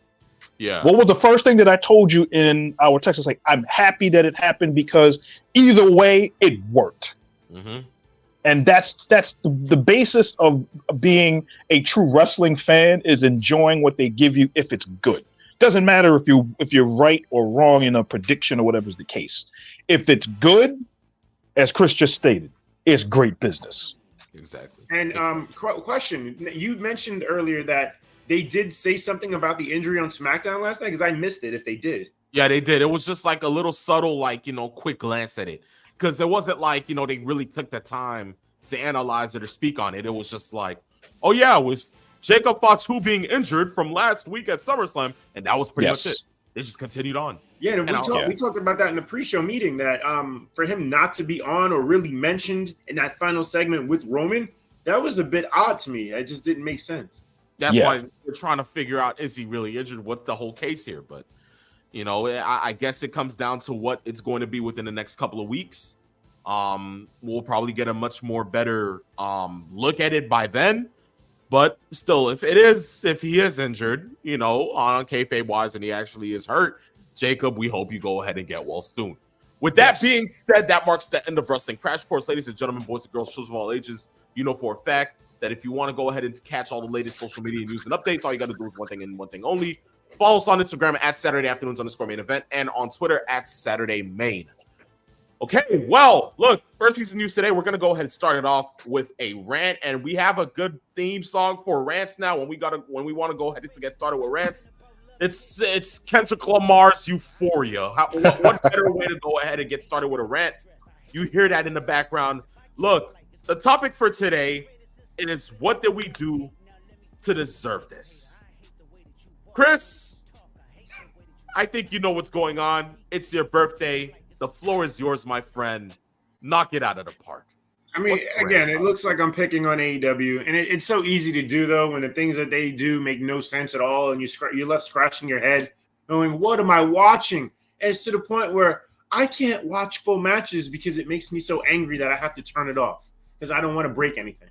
Yeah. What was the first thing that I told you in our text? It's like, I'm happy that it happened because either way, it worked. Mm-hmm. And that's the basis of being a true wrestling fan, is enjoying what they give you if it's good. Doesn't matter if you're right or wrong in a prediction or whatever's the case. If it's good, as Chris just stated, it's great business. Exactly. And question, you mentioned earlier that they did say something about the injury on SmackDown last night, because I missed it if they did. Yeah, they did. It was just like a little subtle, quick glance at it. Because it wasn't like, they really took the time to analyze it or speak on it. It was just like, oh, yeah, it was Jacob Fox who being injured from last week at SummerSlam. And that was pretty much it. They just continued on. Yeah, and we talked about that in the pre-show meeting, that for him not to be on or really mentioned in that final segment with Roman, that was a bit odd to me. It just didn't make sense. That's why we're trying to figure out, is he really injured? What's the whole case here? But, I guess it comes down to what it's going to be within the next couple of weeks. We'll probably get a much more better look at it by then. But still, if he is injured, on kayfabe wise, and he actually is hurt, Jacob, we hope you go ahead and get well soon. With that being said, that marks the end of Wrestling Crash Course. Ladies and gentlemen, boys and girls, children of all ages, you know for a fact that if you want to go ahead and catch all the latest social media news and updates, all you got to do is one thing and one thing only. Follow us on Instagram at Saturday Afternoons _main event and on Twitter at Saturday Main. Okay, well, look, first piece of news today, we're going to go ahead and start it off with a rant, and we have a good theme song for rants now. When we want to go ahead and get started with rants, it's Kendrick Lamar's Euphoria. What better way to go ahead and get started with a rant? You hear that in the background. Look, the topic for today is, what did we do to deserve this? Chris, I think you know what's going on. It's your birthday. The floor is yours, my friend. Knock it out of the park. I mean, again, it looks like I'm picking on AEW, and it's so easy to do, though, when the things that they do make no sense at all, and you're left scratching your head, knowing, what am I watching? And it's to the point where I can't watch full matches because it makes me so angry that I have to turn it off because I don't want to break anything.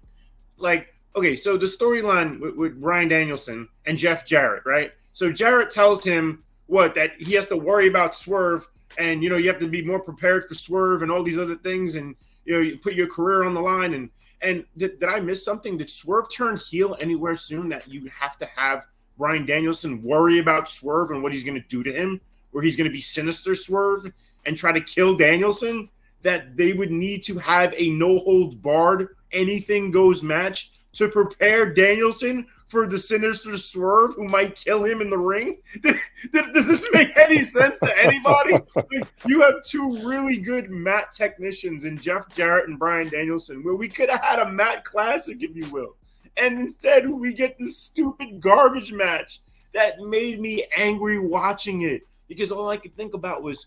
Like, okay, so the storyline with Bryan Danielson and Jeff Jarrett, right? So Jarrett tells him that he has to worry about Swerve, and you have to be more prepared for Swerve and all these other things, and you put your career on the line. And did I miss something? Did Swerve turn heel anywhere soon that you have to have Bryan Danielson worry about Swerve and what he's going to do to him, where he's going to be sinister Swerve and try to kill Danielson? That they would need to have a no-holds-barred, anything-goes match to prepare Danielson for the sinister Swerve who might kill him in the ring? Does this make any sense to anybody? Like, you have two really good mat technicians in Jeff Jarrett and Bryan Danielson, where we could have had a mat classic, if you will. And instead, we get this stupid garbage match that made me angry watching it, because all I could think about was,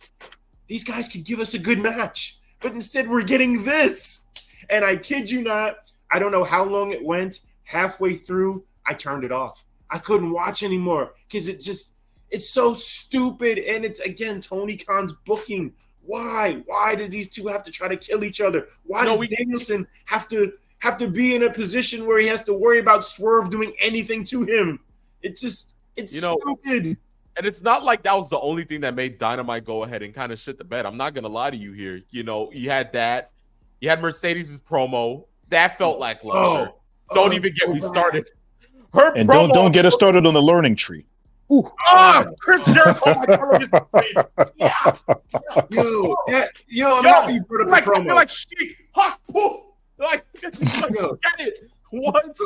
these guys could give us a good match, but instead we're getting this. And I kid you not, I don't know how long it went. Halfway through, I turned it off. I couldn't watch anymore because it's so stupid. And it's, again, Tony Khan's booking. Why? Why did these two have to try to kill each other? Why does Danielson have to be in a position where he has to worry about Swerve doing anything to him? It's stupid. And it's not like that was the only thing that made Dynamite go ahead and kind of shit the bed. I'm not gonna lie to you here. You know, you had that. You had Mercedes' promo. That felt lackluster. Don't even get me started. Her and promo, don't get us started on the learning tree. Ooh. Chris Jericho! Oh my God, yeah. I'm happy you brought up the promo. Like Sheik, hot poof. Like, get it? What?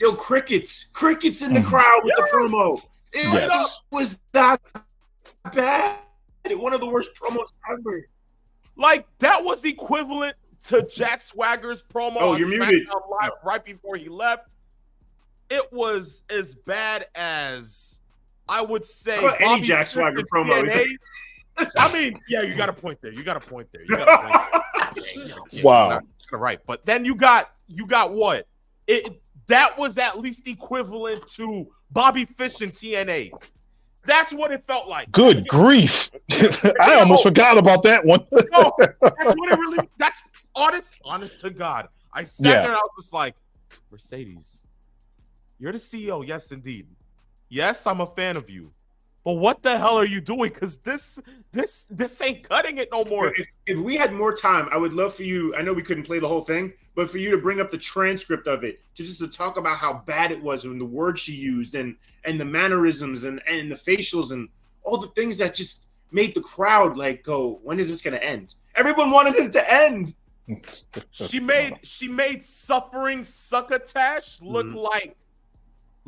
Yo, crickets in the crowd with the promo. It was that bad. One of the worst promos ever. Like, that was equivalent to Jack Swagger's promo on you're muted. Live right before he left. It was as bad as, I would say, Bobby any Jack Swagger promo. I mean, yeah, you got a point there. Wow. Right. But then you got what? That was at least equivalent to Bobby Fish and TNA. That's what it felt like. Good grief. I almost forgot about that one. No, that's what it really, that's honest to God. I sat there and I was just like, Mercedes, you're the CEO. Yes, indeed. Yes, I'm a fan of you. But what the hell are you doing? Because this ain't cutting it no more. If we had more time, I would love for you. I know we couldn't play the whole thing, but for you to bring up the transcript of it, to talk about how bad it was and the words she used and the mannerisms and the facials and all the things that just made the crowd like go, when is this going to end? Everyone wanted it to end. She made suffering succotash look like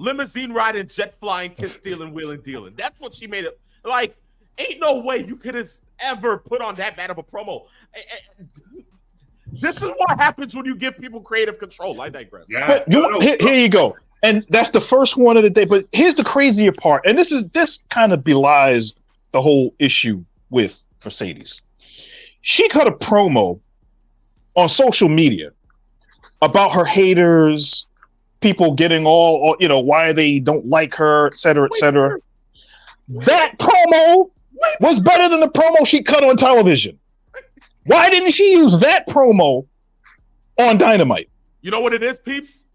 limousine riding, jet flying, kiss stealing, wheeling, dealing. That's what she made it. Like, ain't no way you could have ever put on that bad of a promo. This is what happens when you give people creative control. I digress. Yeah. But here you go. And that's the first one of the day. But here's the crazier part. And this kind of belies the whole issue with Mercedes. She cut a promo on social media about her haters, people getting all, why they don't like her, et cetera, et cetera. That promo was better than the promo she cut on television. Why didn't she use that promo on Dynamite? You know what it is, peeps?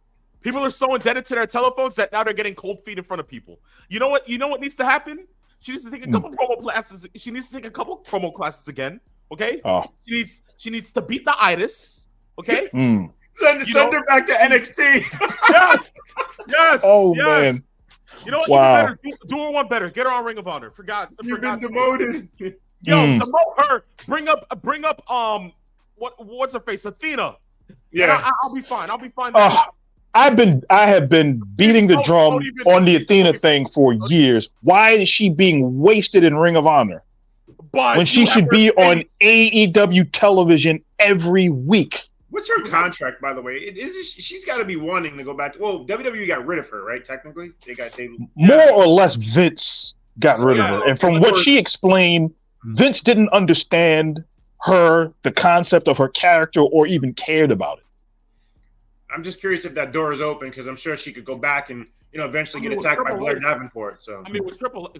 People are so indebted to their telephones that now they're getting cold feet in front of people. You know what needs to happen? She needs to take a couple promo classes. She needs to take a couple promo classes again. Okay? Oh. She needs to beat the itis. Okay? Send her back to NXT. Yes. Oh, yes. man. You know what? Wow. Even better. Do her one better. Get her on Ring of Honor. You've been demoted. Yo, demote her. Bring up. What's her face? Athena. Yeah. I'll be fine. I have been beating the drum on the Athena thing for years. Why is she being wasted in Ring of Honor when she should be on AEW television every week? What's her contract, by the way? She's got to be wanting to go back. Well, WWE got rid of her, right? Technically, more or less. Vince got rid of her, and from what she explained, Vince didn't understand the concept of her character, or even cared about it. I'm just curious if that door is open because I'm sure she could go back and eventually get attacked by Blair Davenport. So with Triple.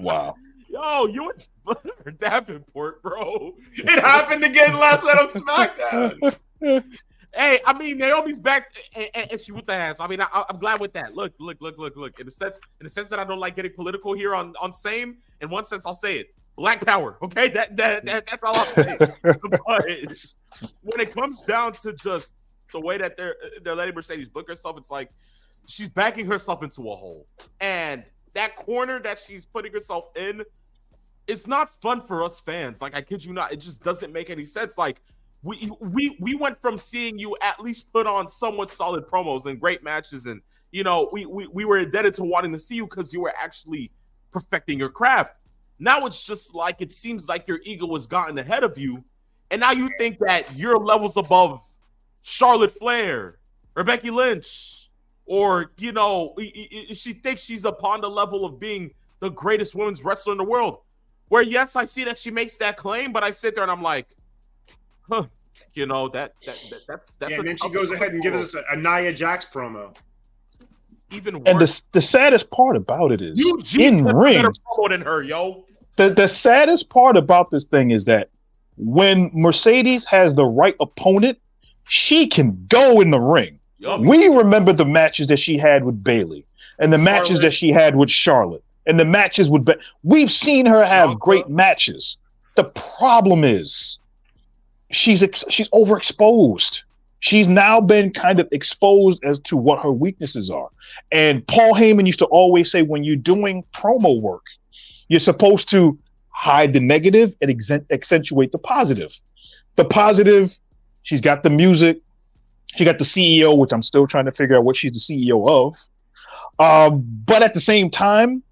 Wow. Yo, you and Blair Davenport, bro. It happened again last night on SmackDown. Hey, I mean, Naomi's back and she with the ass. I mean, I'm glad with that. Look. In the sense that I don't like getting political here on Same. In one sense, I'll say it. Black power. Okay, that's all I'm saying. But when it comes down to just the way that they're letting Mercedes book herself, it's like she's backing herself into a hole, and that corner that she's putting herself in, it's not fun for us fans. Like, I kid you not, it just doesn't make any sense. Like, we went from seeing you at least put on somewhat solid promos and great matches, and we were indebted to wanting to see you because you were actually perfecting your craft. Now it's just like it seems like your ego has gotten ahead of you, and now you think that you're levels above Charlotte Flair or Becky Lynch, or she thinks she's upon the level of being the greatest women's wrestler in the world. Where yes, I see that she makes that claim, but I sit there and I'm like, You know that's Yeah, a and then she tough goes one ahead to and gives follow. us a Nia Jax promo. Even And worse. the saddest part about it is Eugene in cuts a ring. better promo than her, yo. The saddest part about this thing is that when Mercedes has the right opponent, she can go in the ring. Yup. We remember the matches that she had with Bayley and the matches Charlotte. that she had with Charlotte and the matches with we've seen her have Bianca. great matches. The problem is she's overexposed. She's now been kind of exposed as to what her weaknesses are. And Paul Heyman used to always say, when you're doing promo work, you're supposed to hide the negative and accentuate the positive. The positive, she's got the music. She got the CEO, which I'm still trying to figure out what she's the CEO of. But at the same time,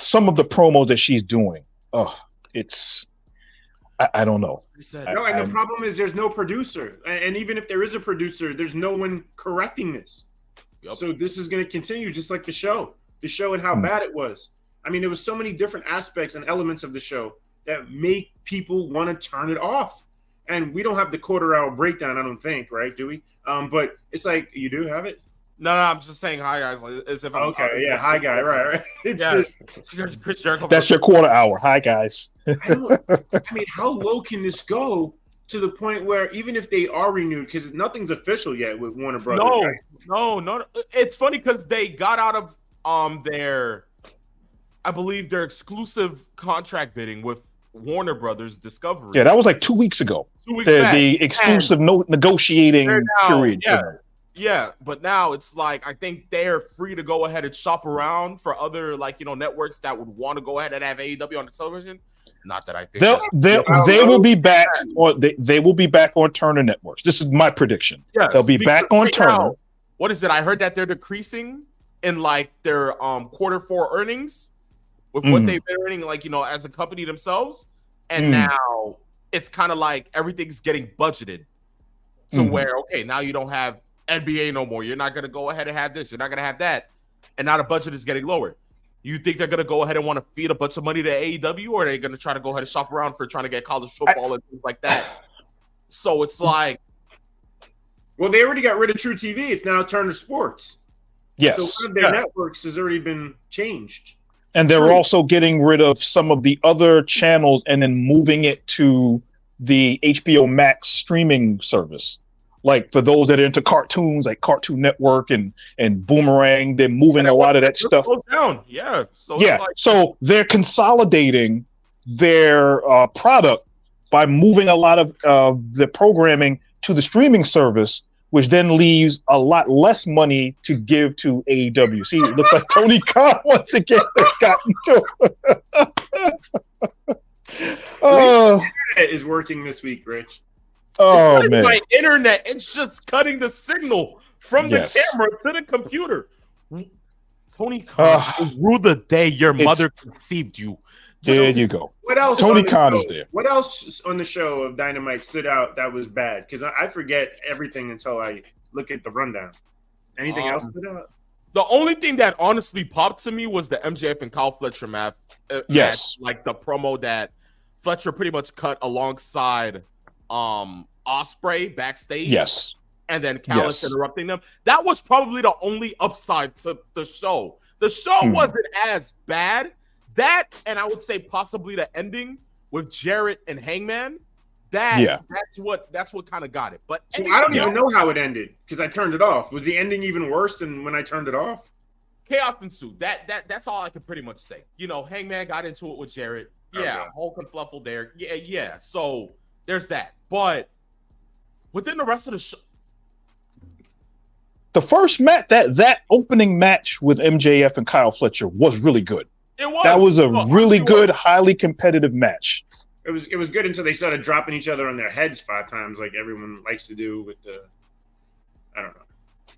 some of the promos that she's doing, I don't know. No, and the problem is there's no producer. And even if there is a producer, there's no one correcting this. Yep. So this is going to continue just like the show and how bad it was. I mean, there was so many different aspects and elements of the show that make people want to turn it off. And we don't have the quarter-hour breakdown, I don't think, right? Do we? But it's like, you do have it? No, I'm just saying hi, guys. Like, as if I'm Okay, yeah, hi, guy, right. It's just, Chris Jericho. That's your quarter hour. Hi, guys. I mean, how low can this go to the point where even if they are renewed, because nothing's official yet with Warner Brothers. No. It's funny because they got out of their, I believe, their exclusive contract bidding with Warner Brothers Discovery. Yeah, that was like 2 weeks ago. 2 weeks back. The exclusive negotiating period. Yeah, but now it's like I think they're free to go ahead and shop around for other networks that would want to go ahead and have AEW on the television. Not that I think they will be back on they will be back on Turner networks. This is my prediction. Yeah, they'll be back on Turner. Now, what is it? I heard that they're decreasing in like their quarter four earnings with what they've been earning, as a company themselves, and now it's kind of like everything's getting budgeted to where now you don't have NBA no more. You're not going to go ahead and have this. You're not going to have that. And now the budget is getting lower. You think they're going to go ahead and want to feed a bunch of money to AEW, or are they going to try to go ahead and shop around for trying to get college football and things like that? So it's like... Well, they already got rid of True TV. It's now Turner Sports. Yes. So one of their networks has already been changed. And they're also getting rid of some of the other channels and then moving it to the HBO Max streaming service. Like for those that are into cartoons, like Cartoon Network and Boomerang, they're moving a lot of that stuff down. Yeah. So so they're consolidating their product by moving a lot of the programming to the streaming service, which then leaves a lot less money to give to AEW. See, it looks like Tony Khan once again has gotten to. The internet is working this week, Rich. Oh, it's man. My internet, it's just cutting the signal from the camera to the computer. Tony Khan, rue the day your mother conceived you. There you go. What else? Tony Khan is there. What else on the show of Dynamite stood out that was bad? Because I forget everything until I look at the rundown. Anything else stood out? The only thing that honestly popped to me was the MJF and Kyle Fletcher match. Yes. Like the promo that Fletcher pretty much cut alongside Ospreay backstage. Yes. And then Callis interrupting them. That was probably the only upside to the show. The show wasn't as bad. That, and I would say possibly the ending with Jarrett and Hangman. That's what kind of got it. But so I don't even know how it ended because I turned it off. Was the ending even worse than when I turned it off? Chaos ensued. That's all I can pretty much say. Hangman got into it with Jarrett. Yeah, Hulk and Fluffle there. Yeah. So there's that. But within the rest of the show, the first match, that opening match with MJF and Kyle Fletcher was really good. It was. That was a really good, highly competitive match. It was good until they started dropping each other on their heads 5 times, like everyone likes to do with the. I don't know. I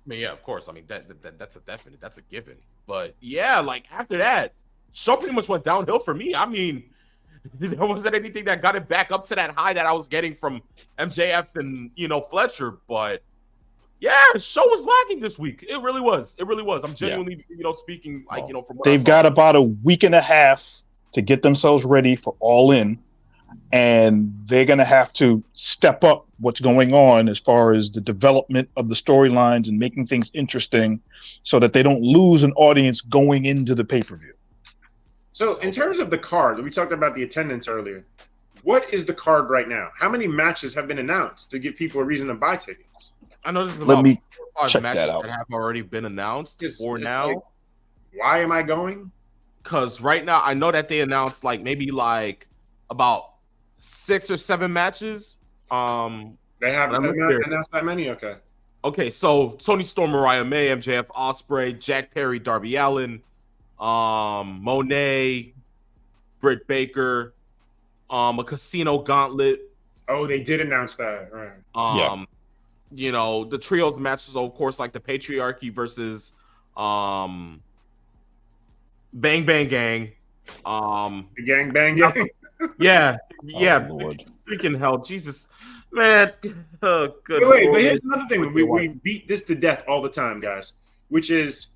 mean, yeah, of course. I mean, that's a definite. That's a given. But yeah, like after that, show pretty much went downhill for me. I mean, there wasn't anything that got it back up to that high that I was getting from MJF and Fletcher. But yeah, the show was lacking this week. It really was. I'm genuinely, speaking like from what they've got about a week and a half to get themselves ready for All In, and they're going to have to step up what's going on as far as the development of the storylines and making things interesting so that they don't lose an audience going into the pay-per-view. So in terms of the card, we talked about the attendance earlier. What is the card right now? How many matches have been announced to give people a reason to buy tickets? I know there's Let about me 4 or 5 check matches that out. that have already been announced It's now. like, why am I going? Because right now I know that they announced maybe about 6 or 7 matches. They have announced that many? Okay, so Tony Storm, Mariah May, MJF, Ospreay, Jack Perry, Darby Allin, Monet, Britt Baker, a Casino Gauntlet. Oh, they did announce that, right? You know, the trios matches, of course, like the Patriarchy versus Bang Bang Gang. The Gang Bang Gang. Yeah. Lord. Freaking hell, Jesus, man. Oh, good. Wait, but here's another thing. We beat this to death all the time, guys, which is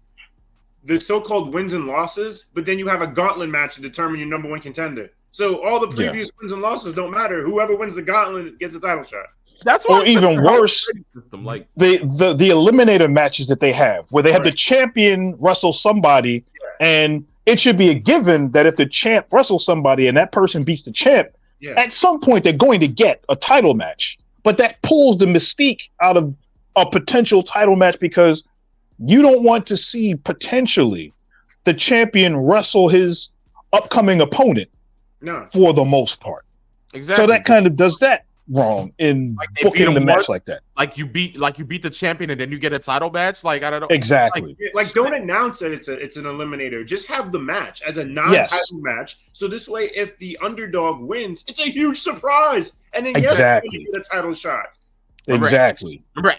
the so-called wins and losses, but then you have a gauntlet match to determine your number one contender. So all the previous wins and losses don't matter. Whoever wins the gauntlet gets a title shot. That's or even worse, the eliminator matches that they have, where they have the champion wrestle somebody, and it should be a given that if the champ wrestles somebody and that person beats the champ, at some point they're going to get a title match. But that pulls the mystique out of a potential title match because you don't want to see potentially the champion wrestle his upcoming opponent for the most part. Exactly. So that kind of does that wrong in booking the match like that. Like you beat the champion and then you get a title match. Like I don't know. Exactly. Like don't announce that it's an eliminator. Just have the match as a non-title match. So this way, if the underdog wins, it's a huge surprise. And then you get a title shot. Remember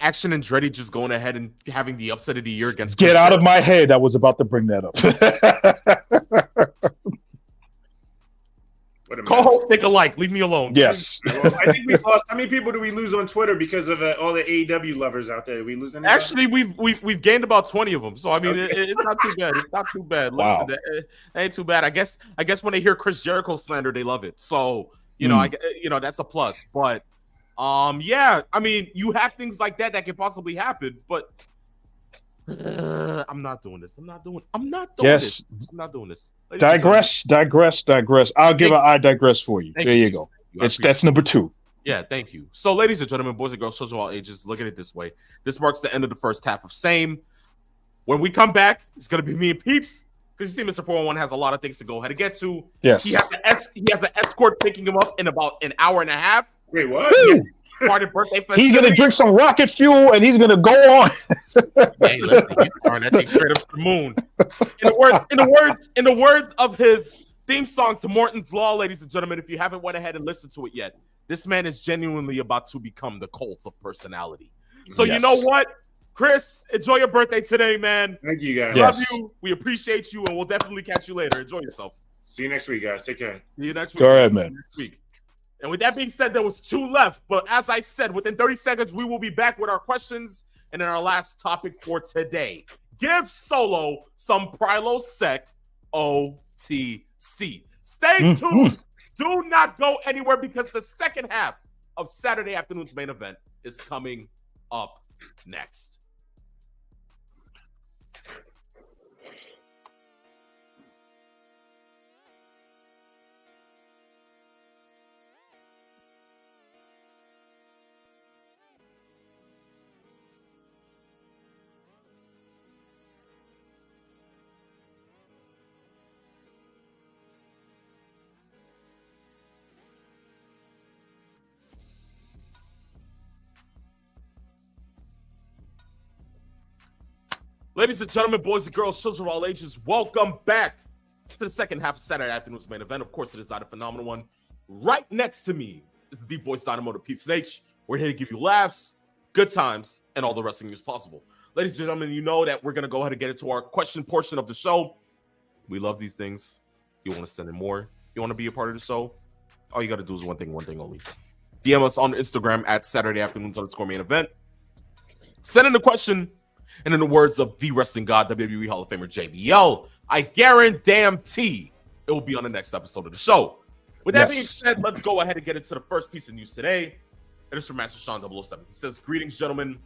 Action and Andretti just going ahead and having the upset of the year against Get out of my head. I was about to bring that up. Co-host think alike. Leave me alone. Yes. Well, I think we've lost. How many people do we lose on Twitter because of all the AEW lovers out there? Did we lose anybody? Actually, we've gained about 20 of them. So I mean, it's not too bad. It's not too bad. Wow. Listen, that ain't too bad. I guess when they hear Chris Jericho slander, they love it. So you know, that's a plus. But yeah, I mean, you have things like that can possibly happen, but I'm not doing this. I'm not doing this. I'm not doing this. Digress. I'll give an I digress for you. There you go. That's number 2. Yeah, thank you. So, ladies and gentlemen, boys and girls, children of all ages, look at it this way. This marks the end of the first half of Same. When we come back, it's going to be me and Peeps, because you see Mr. 411 has a lot of things to go ahead and get to. Yes. He has an escort picking him up in about an hour and a half. Wait, what? Birthday he's going to drink some rocket fuel, and he's going to go on. Hey, listen, he's throwing that thing straight up to the moon. In the words of his theme song to Morton's Law, ladies and gentlemen, if you haven't went ahead and listened to it yet, this man is genuinely about to become the cult of personality. So you know what? Chris, enjoy your birthday today, man. Thank you, guys. Love you. We appreciate you, and we'll definitely catch you later. Enjoy yourself. See you next week, guys. Take care. See you next week. Go ahead, man. Next week. And with that being said, there was 2 left. But as I said, within 30 seconds, we will be back with our questions and then our last topic for today. Give Solo some Prilosec OTC. Stay tuned. Do not go anywhere because the second half of Saturday afternoon's main event is coming up next. Ladies and gentlemen, boys and girls, children of all ages, welcome back to the second half of Saturday afternoon's main event. Of course, it is a phenomenal one. Right next to me is the Deep Voice Dynamo to Peeps H. We're here to give you laughs, good times, and all the wrestling news possible. Ladies and gentlemen, you know that we're going to go ahead and get into our question portion of the show. We love these things. You want to send in more? You want to be a part of the show? All you got to do is one thing only. DM us on Instagram at Saturday afternoons_main event. Send in the question. And in the words of the wrestling god, WWE Hall of Famer JBL, I guarantee it will be on the next episode of the show. With that being said, let's go ahead and get into the first piece of news today. It is from Master Sean 007. He says, "Greetings, gentlemen.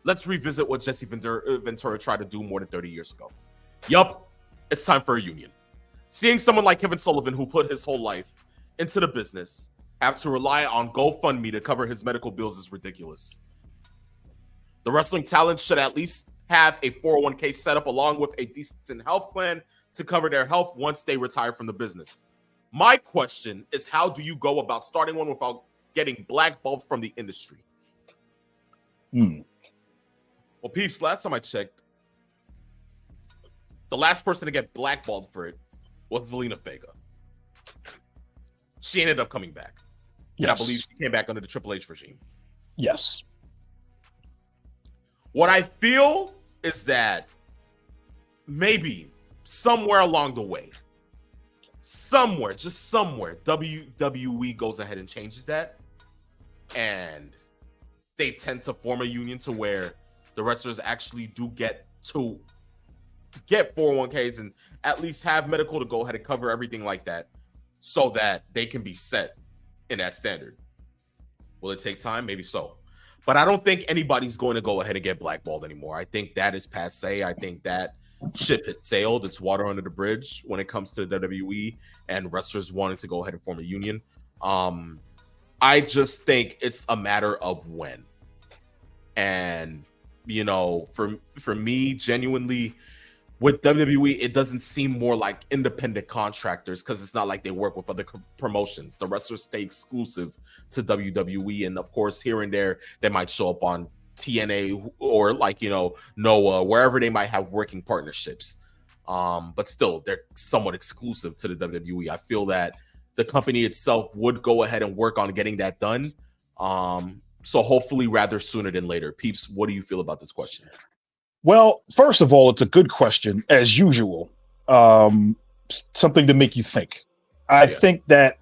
Let's revisit what Jesse Ventura tried to do more than 30 years ago. Yup, it's time for a union. Seeing someone like Kevin Sullivan, who put his whole life into the business, have to rely on GoFundMe to cover his medical bills is ridiculous. The wrestling talent should at least have a 401k set up along with a decent health plan to cover their health once they retire from the business. My question is, how do you go about starting one without getting blackballed from the industry?" Well, peeps, last time I checked, the last person to get blackballed for it was Zelina Vega. She ended up coming back. Yes. And I believe she came back under the Triple H regime. Yes. What I feel is that maybe somewhere along the way, just somewhere, WWE goes ahead and changes that. And they tend to form a union to where the wrestlers actually do get 401ks and at least have medical to go ahead and cover everything like that so that they can be set in that standard. Will it take time? Maybe so. But I don't think anybody's going to go ahead and get blackballed anymore. I think that is passé. I think that ship has sailed. It's water under the bridge when it comes to the WWE and wrestlers wanting to go ahead and form a union. I just think it's a matter of when. And, you know, for me, genuinely, with WWE, it doesn't seem more like independent contractors because it's not like they work with other promotions. The wrestlers stay exclusive to WWE. And, of course, here and there, they might show up on TNA or, like, you know, Noah, wherever they might have working partnerships. But still, they're somewhat exclusive to the WWE. I feel that the company itself would go ahead and work on getting that done. So hopefully rather sooner than later. Peeps, what do you feel about this question? Well, first of all, it's a good question, as usual. Something to make you think. I think that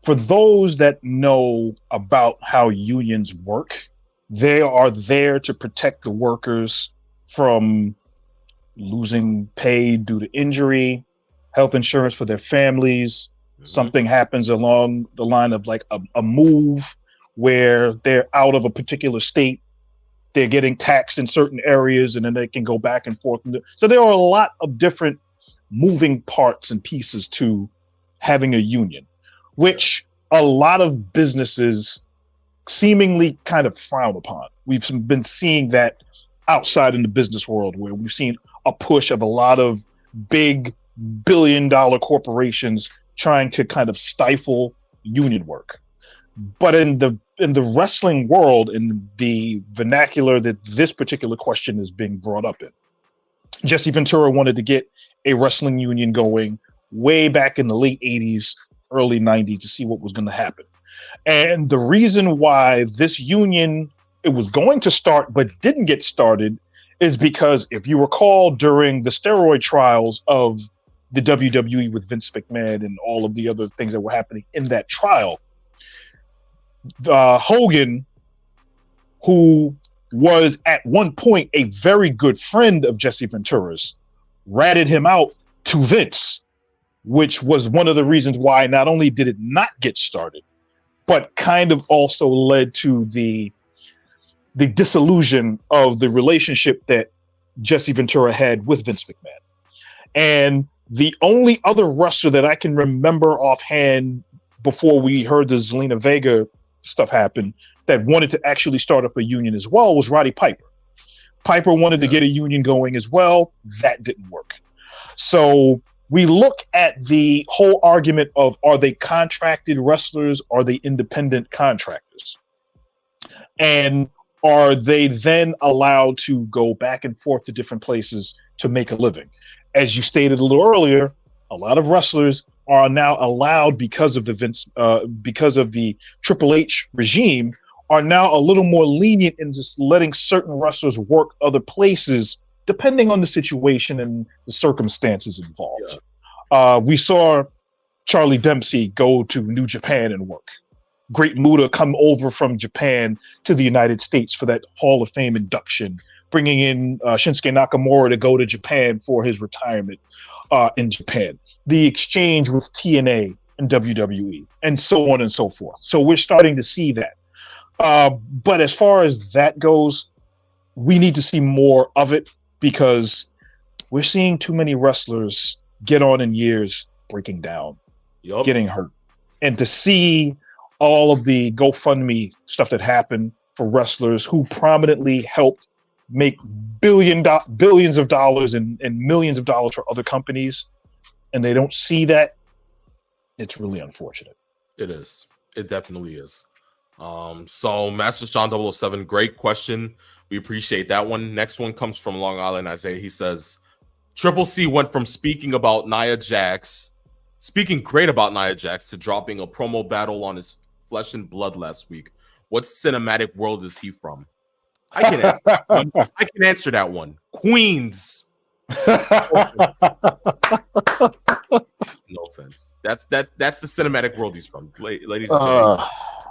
for those that know about how unions work, they are there to protect the workers from losing pay due to injury, health insurance for their families. Something happens along the line of like a move where they're out of a particular state. They're getting taxed in certain areas and then they can go back and forth. So there are a lot of different moving parts and pieces to having a union, which a lot of businesses seemingly kind of frown upon. We've been seeing that outside in the business world where we've seen a push of a lot of big billion-dollar corporations trying to kind of stifle union work. But in the wrestling world, in the vernacular that this particular question is being brought up in, Jesse Ventura wanted to get a wrestling union going way back in the late 80s, early 90s to see what was going to happen. And the reason why this union, it was going to start but didn't get started, is because if you recall during the steroid trials of the WWE with Vince McMahon and all of the other things that were happening in that trial, Hogan, who was at one point a very good friend of Jesse Ventura's, ratted him out to Vince, which was one of the reasons why not only did it not get started, but kind of also led to the disillusion of the relationship that Jesse Ventura had with Vince McMahon. And the only other wrestler that I can remember offhand before we heard the Zelina Vega stuff happen that wanted to actually start up a union as well was Roddy Piper. Piper wanted to get a union going as well. That didn't work. So we look at the whole argument of, are they contracted wrestlers? Are they independent contractors? And are they then allowed to go back and forth to different places to make a living? As you stated a little earlier, a lot of wrestlers are now allowed because of the Triple H regime, are now a little more lenient in just letting certain wrestlers work other places depending on the situation and the circumstances involved. We saw Charlie Dempsey go to New Japan and work. Great Muta come over from Japan to the United States for that Hall of Fame induction, bringing in Shinsuke Nakamura to go to Japan for his retirement in Japan. The exchange with TNA in WWE, and so on and so forth. So we're starting to see that. But as far as that goes, we need to see more of it because we're seeing too many wrestlers get on in years breaking down, getting hurt. And to see all of the GoFundMe stuff that happened for wrestlers who prominently helped make billions of dollars and millions of dollars for other companies, and they don't see that, it's really unfortunate. It is. It definitely is. So Master Sean 007, great question. We appreciate that one. Next one comes from Long Island, Isaiah. He says, Triple C went from speaking great about Nia Jax to dropping a promo battle on his Flesh and Blood last week. What cinematic world is he from? I can answer that one. Queens. No offense. That's the cinematic world he's from, ladies and gentlemen.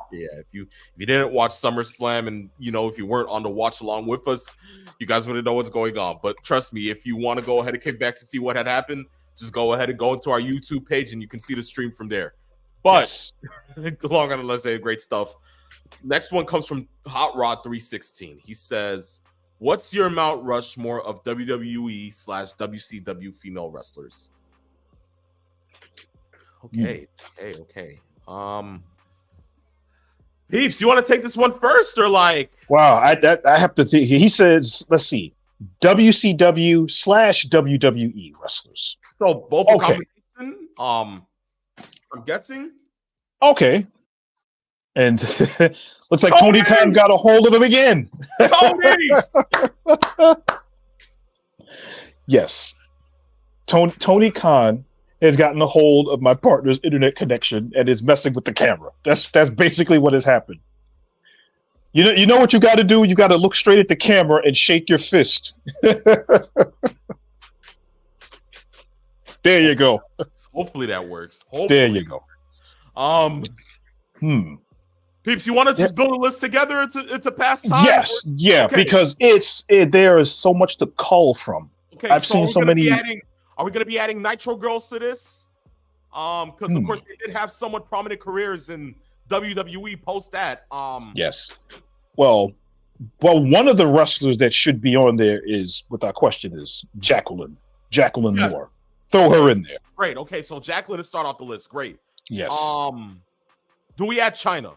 Yeah, if you didn't watch SummerSlam and if you weren't on the watch along with us, you guys wouldn't know what's going on. But trust me, if you want to go ahead and kick back to see what had happened, just go ahead and go into our YouTube page and you can see the stream from there. But Long Island, let's say great stuff. Next one comes from Hot Rod 316. He says, "What's your Mount Rushmore of WWE/WCW female wrestlers?" Okay. Peeps, you want to take this one first or like? Wow, I have to think. He says, let's see, WCW/WWE wrestlers. So both combination. I'm guessing. Okay. And looks like Tony Khan got a hold of him again. Tony. Yes, Tony Khan has gotten a hold of my partner's internet connection and is messing with the camera. That's basically what has happened. You know what you got to do? You got to look straight at the camera and shake your fist. There you go. Hopefully that works. There you go. Peeps, you want to just build a list together? It's a past time. Yes, because there is so much to cull from. Okay, I've seen so many. Are we going to be adding Nitro Girls to this? Because of course they did have somewhat prominent careers in WWE post that. Yes. Well, one of the wrestlers that should be on there is, without question, is Jacqueline Moore. Throw her in there. Great. Okay, so Jacqueline to start off the list. Great. Yes. Do we add China?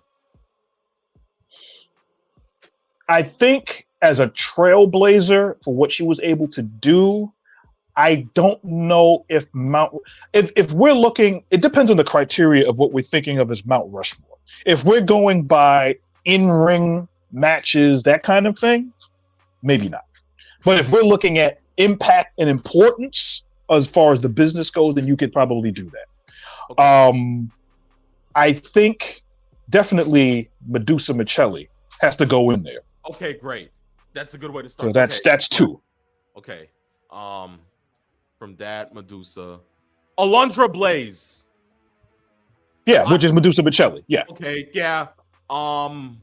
I think as a trailblazer for what she was able to do, I don't know if we're looking, it depends on the criteria of what we're thinking of as Mount Rushmore. If we're going by in-ring matches, that kind of thing, maybe not. But if we're looking at impact and importance as far as the business goes, then you could probably do that. Okay. I think definitely Medusa Michelli has to go in there. Okay, great. That's a good way to start. So that's two. Okay. From that, Medusa. Alundra Blaze. Yeah, which is Medusa Michelli. Yeah. Okay, yeah. Bull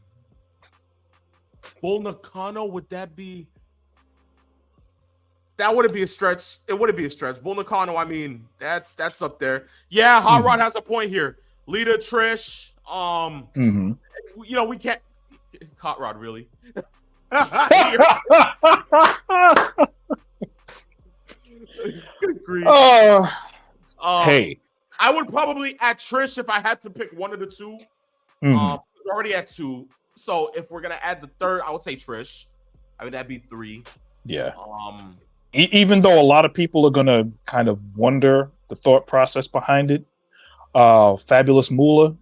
Nakano, would that be? That wouldn't be a stretch. It wouldn't be a stretch. Bull Nakano, I mean, that's up there. Yeah, Hot Rod has a point here. Lita, Trish. We can't. Hot Rod, really? Good grief. Hey, I would probably add Trish if I had to pick one of the two. We're already at two, so if we're gonna add the third, I would say Trish. I mean, that'd be three. Yeah. Even though a lot of people are gonna kind of wonder the thought process behind it, Fabulous Moolah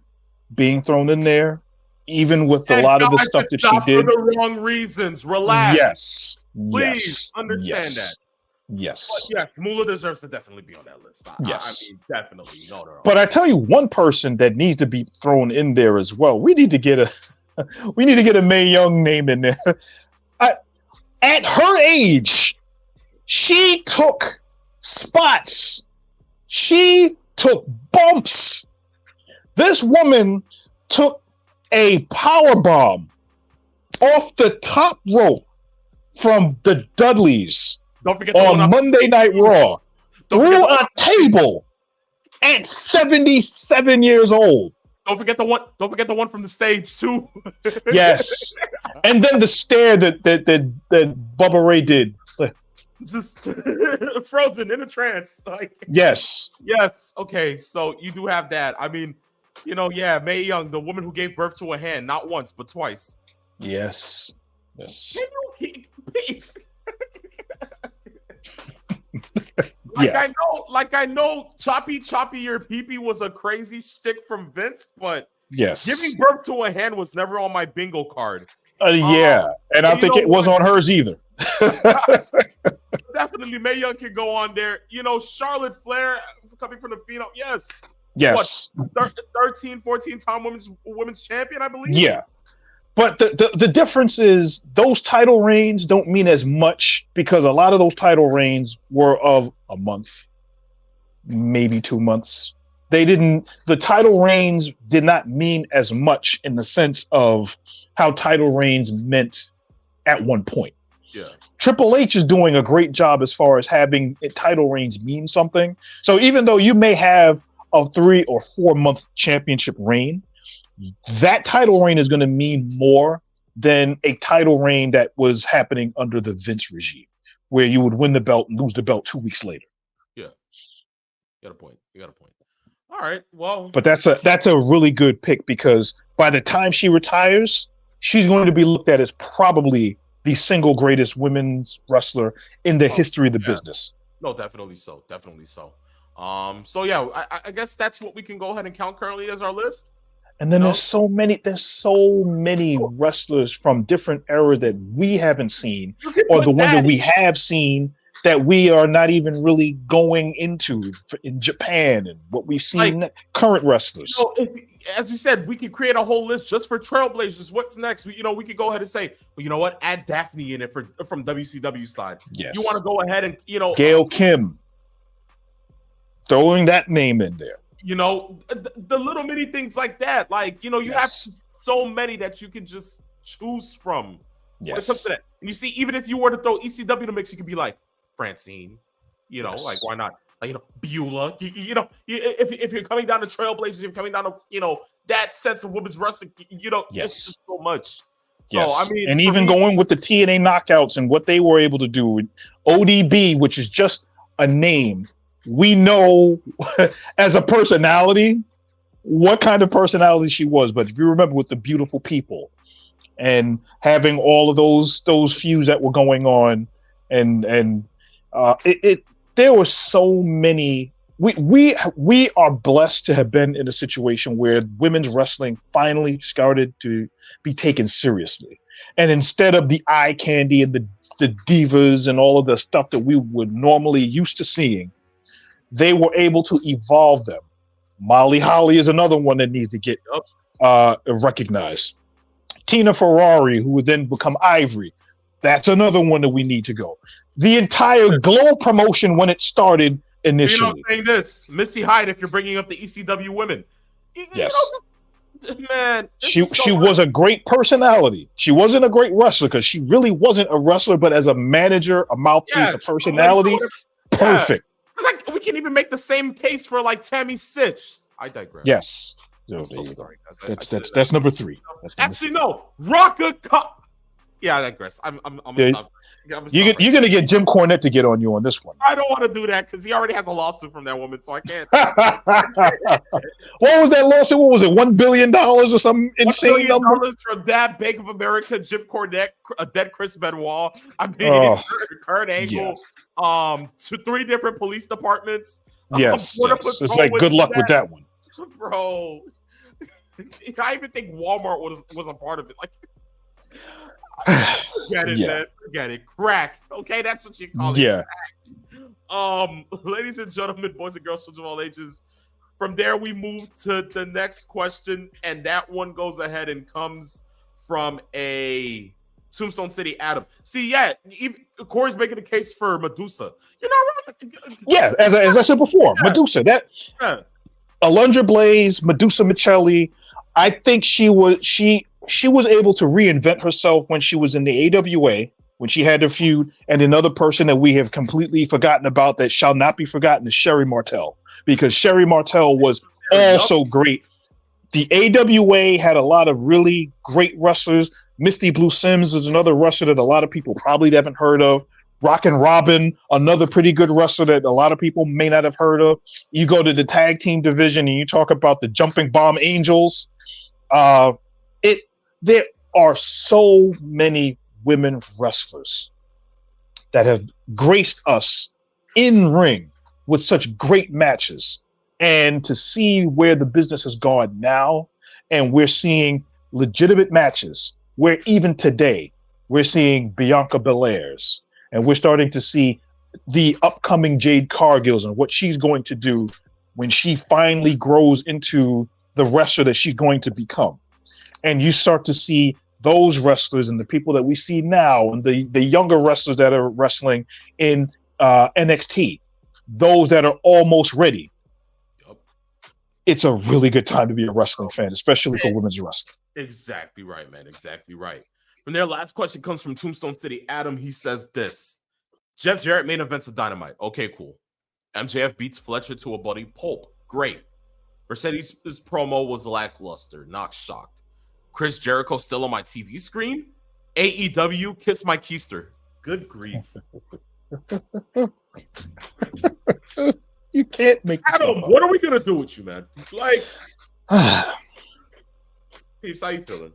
being thrown in there, even with a lot of the stuff that she did for the wrong reasons. Relax. Yes. Please understand that. Yes. But yes, Moolah deserves to definitely be on that list. Yes. I mean, definitely. No. But I tell you, one person that needs to be thrown in there as well. We need to get a Mae Young name in there. At her age, she took spots. She took bumps. This woman took a power bomb off the top rope from the Dudleys Don't forget on Monday Night Raw through a table at 77 years old. Don't forget the one. Don't forget the one from the stage too. Yes, and then the stare that Bubba Ray did. Just frozen in a trance. Like Yes. Okay, so you do have that. I mean, yeah, Mae Young, the woman who gave birth to a hand, not once but twice. Yes. Please. Yeah. I know, choppy your pee-pee was a crazy stick from Vince, but Yes. giving birth to a hand was never on my bingo card. Yeah, and I think it wasn't on hers either. Definitely, Mae Young can go on there. Charlotte Flair coming from the Phenom. Yes. What, 13, 14-time women's champion, I believe. Yeah. But the difference is those title reigns don't mean as much because a lot of those title reigns were of a month, maybe 2 months. The title reigns did not mean as much in the sense of how title reigns meant at one point. Yeah. Triple H is doing a great job as far as having title reigns mean something. So even though you may have a 3 or 4 month championship reign, that title reign is going to mean more than a title reign that was happening under the Vince regime, where you would win the belt and lose the belt 2 weeks later. Yeah. You got a point. All right. Well, but that's a really good pick because by the time she retires, she's going to be looked at as probably the single greatest women's wrestler in the history of the business. No, definitely so. So yeah, I guess that's what we can go ahead and count currently as our list. And then there's so many wrestlers from different eras that we haven't seen, or the ones that we have seen that we are not even really going into in Japan and what we've seen current wrestlers. As you said, we could create a whole list just for Trailblazers. What's next? We could go ahead and say, well, you know what? Add Daphne in it from WCW side. Yes. You want to go ahead and Gail Kim, throwing that name in there. The little mini things like that. You have so many that you can just choose from. When it comes to that. And you see, even if you were to throw ECW in the mix, you could be like Francine. Why not? Beulah. If you're coming down to Trailblazers, you're coming down to that sense of women's wrestling. It's just so much. So I mean, and even going with the TNA knockouts and what they were able to do with ODB, which is just a name. We know as a personality what kind of personality she was, but if you remember with the Beautiful People and having all of those feuds that were going on, and there were so many. We are blessed to have been in a situation where women's wrestling finally started to be taken seriously, and instead of the eye candy and the divas and all of the stuff that we would normally used to seeing, they were able to evolve them. Molly Holly is another one that needs to get recognized. Tina Ferrari, who would then become Ivory, that's another one that we need to go. The entire Glow promotion when it started initially. I'm saying this, Missy Hyde, if you're bringing up the ECW women. Yes. Man. She was a great personality. She wasn't a great wrestler because she really wasn't a wrestler, but as a manager, a mouthpiece, a personality, perfect. It's we can't even make the same case for Tammy Sitch. I digress. Yes. There you go. That's number 3. Actually, no. Rocka. Yeah, I digress. I'm gonna stop. You're gonna get Jim Cornette to get on you on this one. I don't want to do that because he already has a lawsuit from that woman, so I can't. What was that lawsuit? What was it? $1 billion or some insane number? $1 billion from that Bank of America, Jim Cornette, a dead Chris Benoit. I mean, Kurt Angle. 3 different police departments. Yes. It's like good luck with that one, bro. I even think Walmart was a part of it. Forget it, man. Forget it. Crack. Okay, that's what you call it. Yeah. Crack. Ladies and gentlemen, boys and girls, children of all ages. From there, we move to the next question, and that one goes ahead and comes from a Tombstone City Adam. See, Corey's making a case for Medusa. You're not right. Yeah, as I said before, Medusa. Alundra Blaze, Medusa Michelli. I think she was able to reinvent herself when she was in the AWA, when she had her feud, and another person that we have completely forgotten about that shall not be forgotten is Sherry Martel. because Sherry Martel was also great. The AWA had a lot of really great wrestlers. Misty Blue Sims is another wrestler that a lot of people probably haven't heard of. Rockin' Robin, another pretty good wrestler that a lot of people may not have heard of. You go to the tag team division and you talk about the Jumping Bomb Angels. There are so many women wrestlers that have graced us in ring with such great matches. And to see where the business has gone now, and we're seeing legitimate matches where even today we're seeing Bianca Belairs, and we're starting to see the upcoming Jade Cargills and what she's going to do when she finally grows into the wrestler that she's going to become. And you start to see those wrestlers and the people that we see now, and the younger wrestlers that are wrestling in NXT, those that are almost ready. It's a really good time to be a wrestling fan, especially for women's wrestling. Exactly right, man. Exactly right. And their last question comes from Tombstone City Adam. He says this: Jeff Jarrett main events of Dynamite. Okay, cool. MJF beats Fletcher to a bloody pulp. Great. Mercedes' promo was lackluster. Not shocked. Chris Jericho still on my TV screen? AEW, kiss my keister. Good grief. You can't make this Adam, what are we gonna do with you, man? Like, Peeps, how you feeling?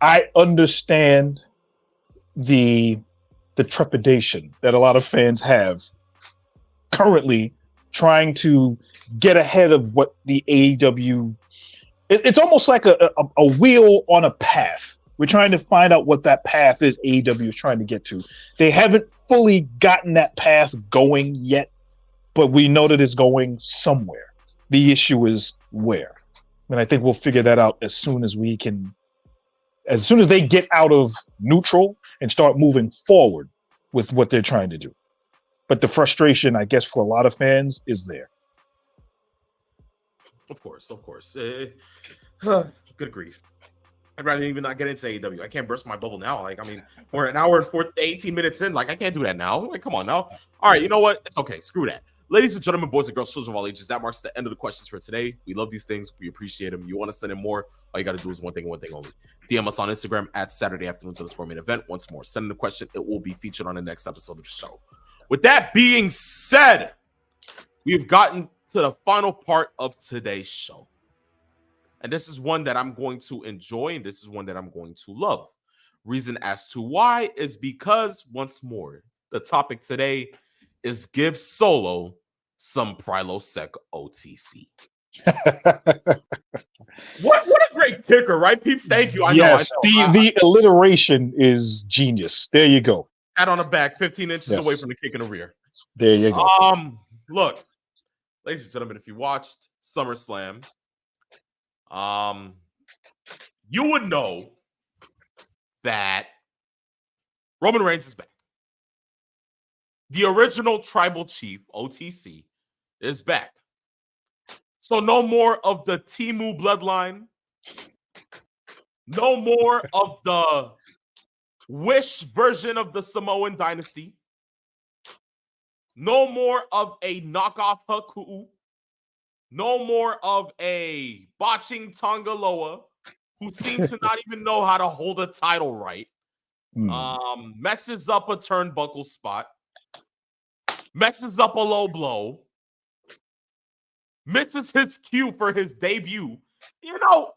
I understand the trepidation that a lot of fans have currently trying to get ahead of what the AEW. It's almost like a wheel on a path. We're trying to find out what that path is AEW is trying to get to. They haven't fully gotten that path going yet, but we know that it's going somewhere. The issue is where. And I think we'll figure that out as soon as we can, as soon as they get out of neutral and start moving forward with what they're trying to do. But the frustration, I guess, for a lot of fans is there. Of course. Good grief. I'd rather even not get into AEW. I can't burst my bubble now. Like, I mean, we're an hour and 18 minutes in. Like, I can't do that now. Like, come on now. All right, you know what? It's okay. Screw that. Ladies and gentlemen, boys and girls, children of all ages, that marks the end of the questions for today. We love these things. We appreciate them. You want to send in more? All you got to do is one thing only. DM us on Instagram at Saturday Afternoon_main event. Once more, send in the question. It will be featured on the next episode of the show. With that being said, we've gotten to the final part of today's show. And this is one that I'm going to enjoy, and this is one that I'm going to love. Reason as to why is because, once more, the topic today is give Solo some Prilosec OTC. What a great kicker, right, Peeps? Thank you. I know. The alliteration is genius. There you go. Pat on the back, 15 inches away from the kick in the rear. There you go. Look, ladies and gentlemen, if you watched SummerSlam, you would know that Roman Reigns is back. The original tribal chief, OTC, is back. So no more of the Timu bloodline. No more of the Wish version of the Samoan dynasty. No more of a knockoff Haku'u. No more of a botching Tongaloa who seems to not even know how to hold a title right. Messes up a turnbuckle spot. Messes up a low blow. Misses his cue for his debut. You know,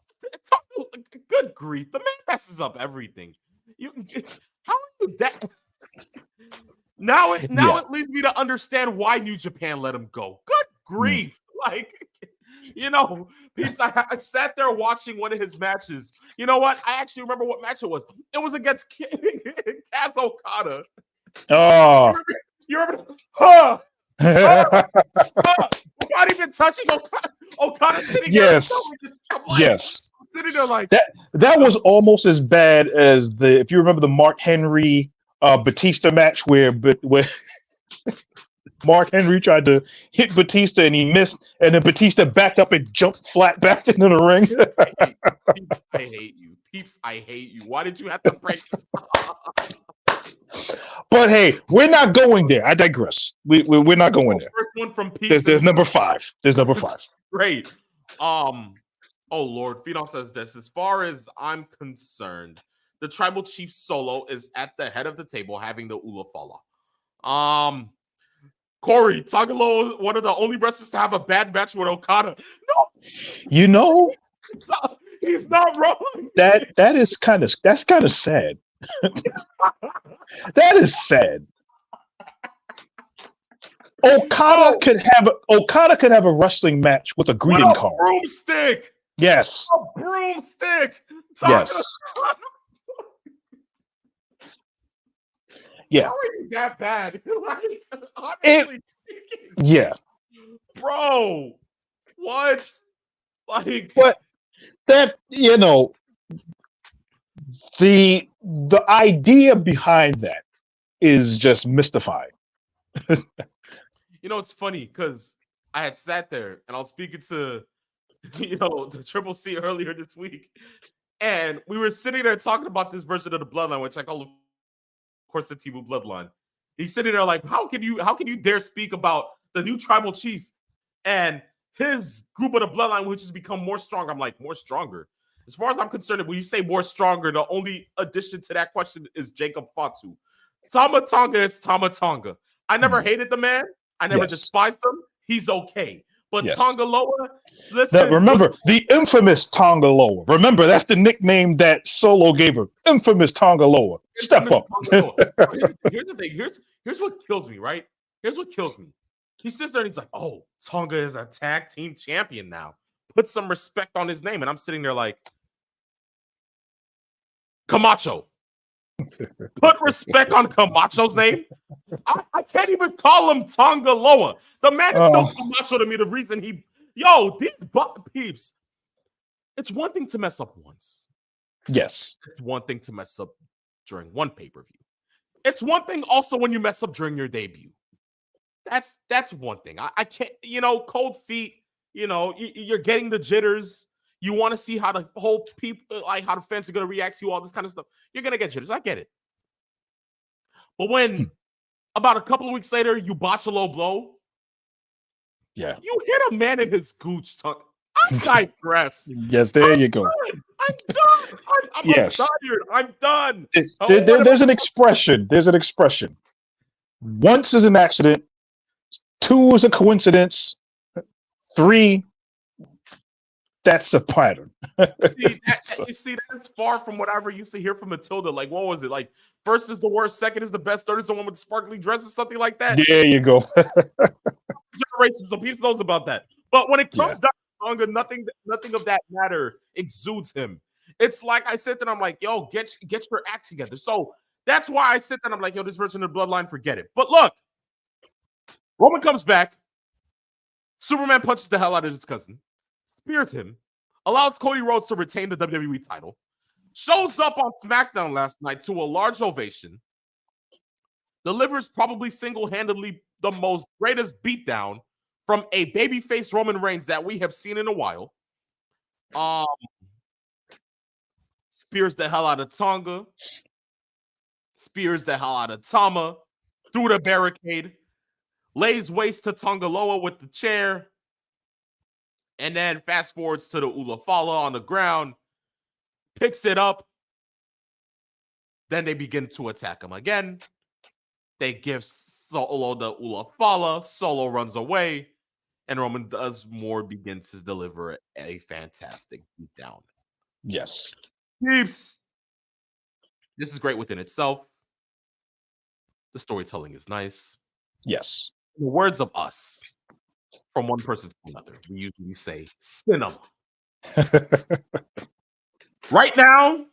good grief. The man messes up everything. How are you that? Now it leads me to understand why New Japan let him go. Good grief. Like, you know, Peeps, I sat there watching one of his matches. You know what? I actually remember what match it was. It was against Kaz Okada. Oh. You remember? Without even touching Okada sitting yes. Yes. Sitting there like that was almost as bad as if you remember the Mark Henry Batista match where Mark Henry tried to hit Batista and he missed, and then Batista backed up and jumped flat back into the ring. I hate you. Peeps, I hate you. Why did you have to break this? But hey, we're not going there. I digress. We're not going there. First one from Pete. There's number 5. There's number 5. Great. Oh Lord, Phenom says this. As far as I'm concerned, the tribal chief Solo is at the head of the table having the Ula Fala. Corey, Tagalo, one of the only wrestlers to have a bad match with Okada. No, You know, he's not wrong. that's kind of sad. That is sad. Okada could have a wrestling match with a greeting card. Broomstick. Yes. A broomstick. Yes. Yeah. How are you that bad? Like, honestly, Yeah. bro. What? Like, But that, the idea behind that is just mystifying. it's funny because I had sat there and I was speaking to, the Triple C earlier this week, and we were sitting there talking about this version of the Bloodline, which I call, of course, the Tibu Bloodline. He's sitting there like, how can you dare speak about the new tribal chief and his group of the Bloodline, which has become more stronger? I'm like, more stronger. As far as I'm concerned, when you say more stronger, the only addition to that question is Jacob Fatu. Tama Tonga is Tama Tonga. I never hated the man. I never despised him. He's okay. But Tonga Loa, listen. Now, remember, the infamous Tonga Loa. Remember, that's the nickname that Solo gave her. Infamous Tonga Loa. Step up. Here's the thing. Here's what kills me, right? Here's what kills me. He sits there and he's like, oh, Tonga is a tag team champion now. Put some respect on his name. And I'm sitting there like, Camacho. Put respect on Camacho's name. I can't even call him Tonga Loa. The man is still Camacho to me. The reason these peeps. It's one thing to mess up once. Yes. It's one thing to mess up during one pay-per-view. It's one thing also when you mess up during your debut. That's one thing. I can't, cold feet, you're getting the jitters. You want to see how the whole people, like how the fans are going to react to you, all this kind of stuff. You're going to get jitters. I get it. But when about a couple of weeks later, you botch a low blow, you hit a man in his gooch tongue. I digress. Yes, there you go. I'm done. I'm tired. I'm done. There's an expression. Once is an accident. 2 is a coincidence. 3, that's a pattern. That's far from what I ever used to hear from Matilda. Like, what was it? Like, first is the worst, second is the best, third is the one with the sparkly dress or something like that. There you go. Generation, so people knows about that. But when it comes down to Tonga, nothing of that matter exudes him. It's like I sit there and I'm like, yo, get your act together. So that's why I sit there and I'm like, yo, this version of the Bloodline, forget it. But look, Roman comes back. Superman punches the hell out of his cousin, spears him, allows Cody Rhodes to retain the WWE title, shows up on SmackDown last night to a large ovation, delivers probably single-handedly the most greatest beatdown from a babyface Roman Reigns that we have seen in a while. Spears the hell out of Tonga, spears the hell out of Tama, through the barricade, lays waste to Tonga Loa with the chair, and then fast forwards to the Ula Fala on the ground, picks it up. Then they begin to attack him again. They give Solo the Ula Fala. Solo runs away, and Roman begins to deliver a fantastic beatdown. Yes. Peeps, this is great within itself. The storytelling is nice. Yes. In the words of us, from one person to another, we usually say cinema. Right now,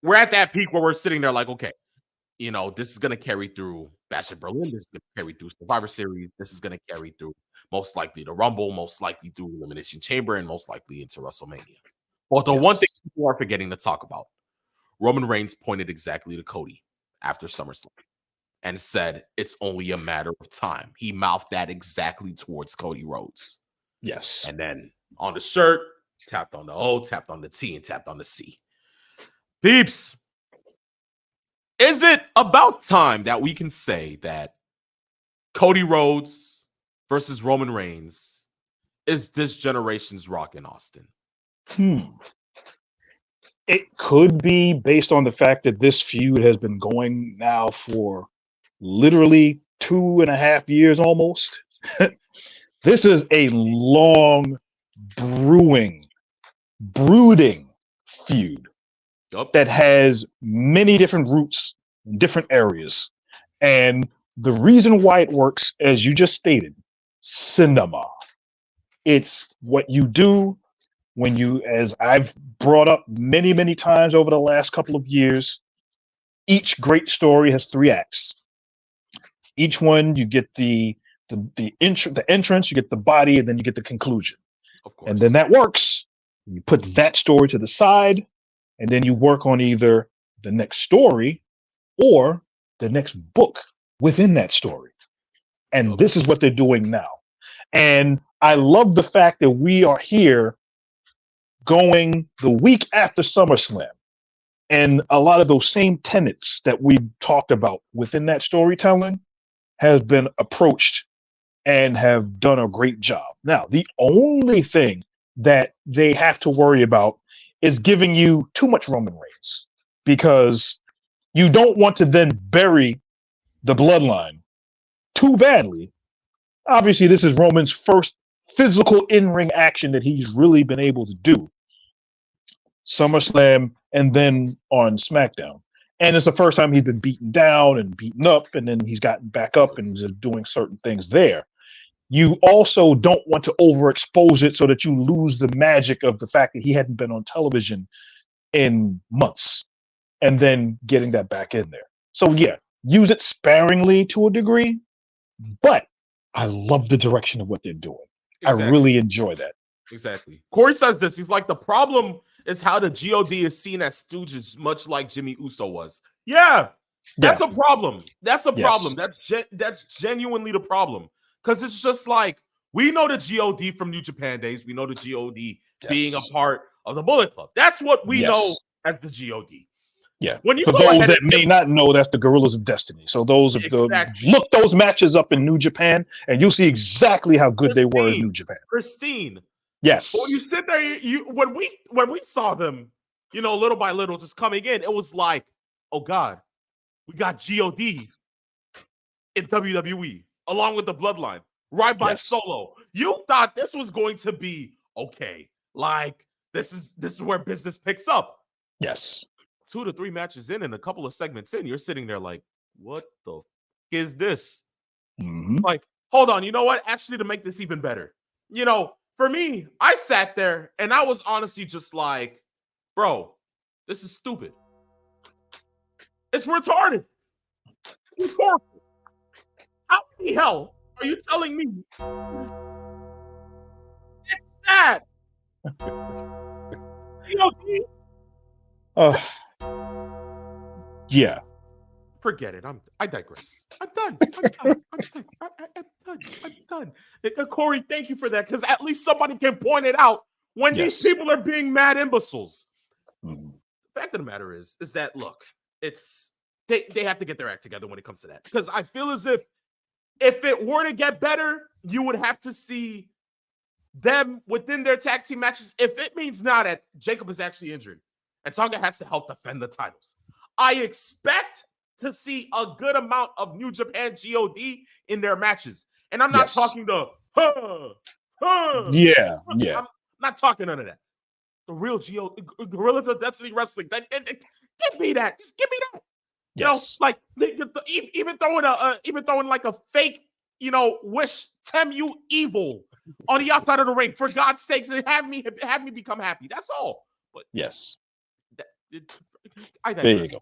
we're at that peak where we're sitting there like, okay, this is going to carry through Bash at Berlin. This is going to carry through Survivor Series. This is going to carry through most likely the Rumble, most likely through Elimination Chamber, and most likely into WrestleMania. But the one thing people are forgetting to talk about, Roman Reigns pointed exactly to Cody after SummerSlam and said, it's only a matter of time. He mouthed that exactly towards Cody Rhodes. Yes. And then on the shirt, tapped on the O, tapped on the T, and tapped on the C. Peeps, Is it about time that we can say that Cody Rhodes versus Roman Reigns is this generation's Rock in Austin? It could be, based on the fact that this feud has been going now for literally 2.5 years almost. This is a long brooding feud that has many different roots in different areas. And the reason why it works, as you just stated, cinema. It's what you do when you, as I've brought up many, many times over the last couple of years, each great story has 3 acts. Each one, you get the entrance, you get the body, and then you get the conclusion. Of course. And then that works. You put that story to the side, and then you work on either the next story or the next book within that story. And this is what they're doing now. And I love the fact that we are here going the week after SummerSlam. And a lot of those same tenets that we talked about within that storytelling has been approached and have done a great job. Now, the only thing that they have to worry about is giving you too much Roman Reigns, because you don't want to then bury the bloodline too badly. Obviously, this is Roman's first physical in-ring action that he's really been able to do. SummerSlam and then on SmackDown. And it's the first time he's been beaten down and beaten up, and then he's gotten back up and is doing certain things there. You also don't want to overexpose it so that you lose the magic of the fact that he hadn't been on television in months, and then getting that back in there. So yeah, use it sparingly to a degree, but I love the direction of what they're doing. Exactly. I really enjoy that. Exactly. Corey says this. He's like, the problem is how the GOD is seen as stooges, much like Jimmy Uso was. Yeah, that's a problem. That's a problem. That's genuinely the problem. Because it's just like, we know the GOD from New Japan days. We know the GOD being a part of the Bullet Club. That's what we know as the GOD. Yeah. When you, for those that may not know, that's the Gorillas of Destiny. So those of look those matches up in New Japan, and you'll see exactly how good they were in New Japan. Pristine. Yes. But when you sit there, when we saw them, little by little just coming in, it was like, oh God, we got GOD in WWE along with the Bloodline, right by Solo. You thought this was going to be okay. Like, this is where business picks up. Yes. 2 to 3 matches in and a couple of segments in, you're sitting there like, what the is this? Mm-hmm. Like, hold on, you know what? Actually, to make this even better, for me, I sat there and I was honestly just like, bro, this is stupid. It's retarded. It's rhetorical. How the hell are you telling me? It's sad. Yeah. Forget it. I digress. I'm done. I'm done. Corey, thank you for that, because at least somebody can point it out when these people are being mad imbeciles. Mm-hmm. The fact of the matter is that, look, it's they have to get their act together when it comes to that, because I feel as if it were to get better, you would have to see them within their tag team matches. If it means now that Jacob is actually injured and Tonga has to help defend the titles, I expect to see a good amount of New Japan GOD in their matches. And I'm not talking the I'm not talking none of that. The real Gorillas of Destiny Wrestling. Give me that. Just give me that. Yes. Like even throwing like a fake, wish Temu evil on the outside of the ring, for God's sakes, and have me become happy. That's all. But yes. I there you go.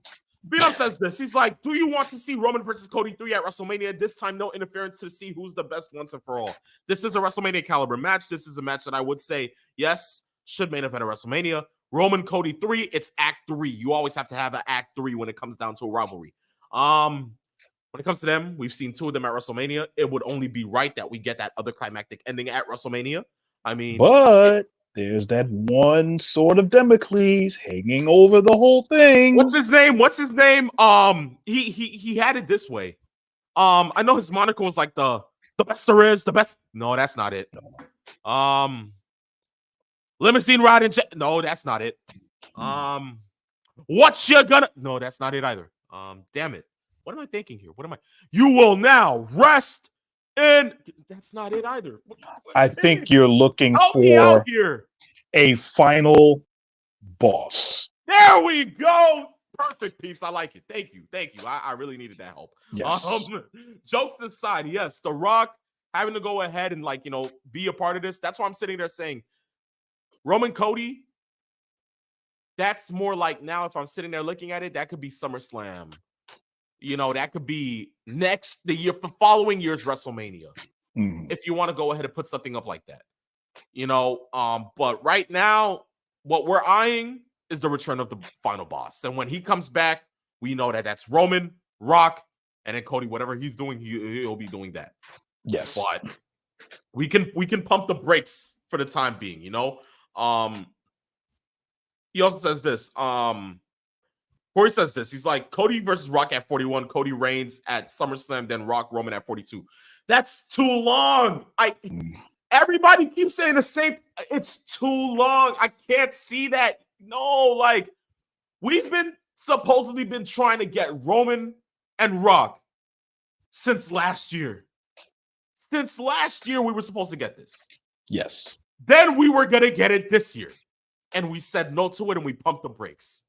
Beat says this. He's like, do you want to see Roman versus Cody 3 at WrestleMania? This time, no interference to see who's the best once and for all. This is a WrestleMania caliber match. This is a match that I would say, yes, should main event at WrestleMania. Roman Cody 3, it's Act 3. You always have to have an Act 3 when it comes down to a rivalry. When it comes to them, we've seen 2 of them at WrestleMania. It would only be right that we get that other climactic ending at WrestleMania. I mean, but there's that one sword of Damocles hanging over the whole thing. What's his name? He had it this way. I know his moniker was like the best there is, the best. No, that's not it. Limousine riding. No, that's not it. What you gonna? No, that's not it either. Damn it. What am I thinking here? What am I? You will now rest in. That's not it either. I think you're looking Help me out for here. a final boss. There we go. Perfect, peeps. I like it. Thank you. Thank you. I really needed that help. Yes. Jokes aside, yes, The Rock having to go ahead and be a part of this. That's why I'm sitting there saying Roman Cody. That's more like now if I'm sitting there looking at it, that could be SummerSlam. That could be the following year's WrestleMania. If you want to go ahead and put something up like that. But right now, what we're eyeing is the return of the final boss. And when he comes back, we know that that's Roman, Rock, and then Cody, whatever he's doing, he'll be doing that. Yes. But we can pump the brakes for the time being, He also says this. Corey says this. He's like, Cody versus Rock at 41, Cody Reigns at SummerSlam, then Rock Roman at 42. That's too long. Everybody keeps saying the same. It's too long. I can't see that. No, we've supposedly been trying to get Roman and Rock since last year. Since last year, we were supposed to get this. Yes. Then we were going to get it this year. And we said no to it and we pumped the brakes.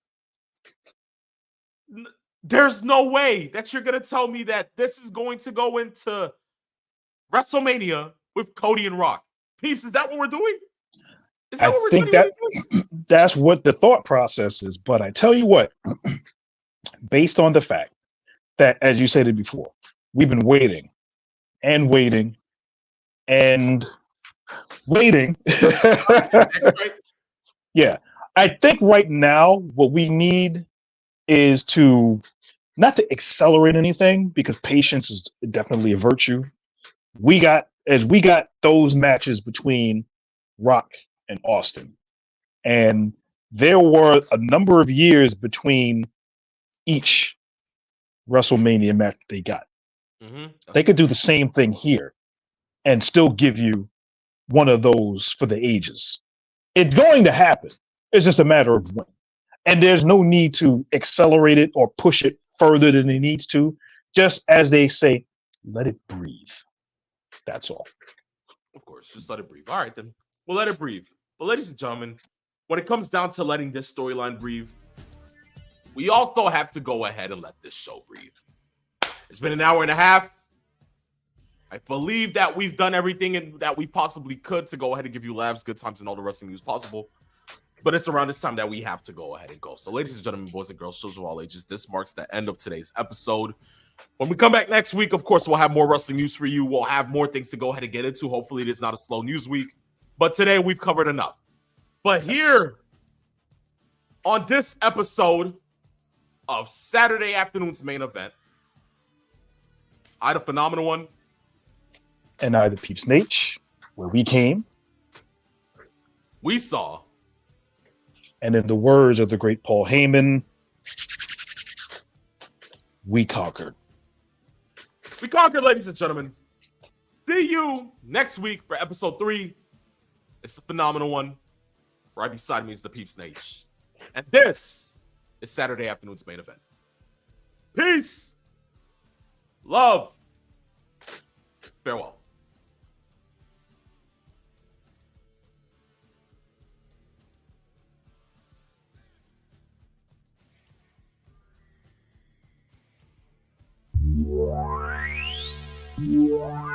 There's no way that you're going to tell me that this is going to go into WrestleMania with Cody and Rock. Peeps, is that what we're doing? Is that I what we're think that's what the thought process is. But I tell you what, based on the fact that, as you said it before, we've been waiting and waiting and waiting. Right? Yeah. I think right now what we need is to not to accelerate anything, because patience is definitely a virtue. We got those matches between Rock and Austin, and there were a number of years between each WrestleMania match they got. They could do the same thing here and still give you one of those for the ages. It's going to happen. It's just a matter of when. And there's no need to accelerate it or push it further than it needs to. Just as they say, let it breathe. That's all. Of course, just let it breathe. All right, then. We'll let it breathe. But ladies and gentlemen, when it comes down to letting this storyline breathe, we also have to go ahead and let this show breathe. It's been an hour and a half. I believe that we've done everything that we possibly could to go ahead and give you laughs, good times, and all the wrestling news possible. But it's around this time that we have to go ahead and go. So, ladies and gentlemen, boys and girls, shows of all ages, this marks the end of today's episode. When we come back next week, of course, we'll have more wrestling news for you. We'll have more things to go ahead and get into. Hopefully, it is not a slow news week. But today, we've covered enough. But here on this episode of Saturday afternoon's main event, I, the phenomenal one, and I, the Peeps Nate, where we came, we saw, and in the words of the great Paul Heyman, we conquered. We conquered, ladies and gentlemen. See you next week for episode 3. It's the phenomenal one. Right beside me is the Peeps Nate. And this is Saturday afternoon's main event. Peace. Love. Farewell. Yeah.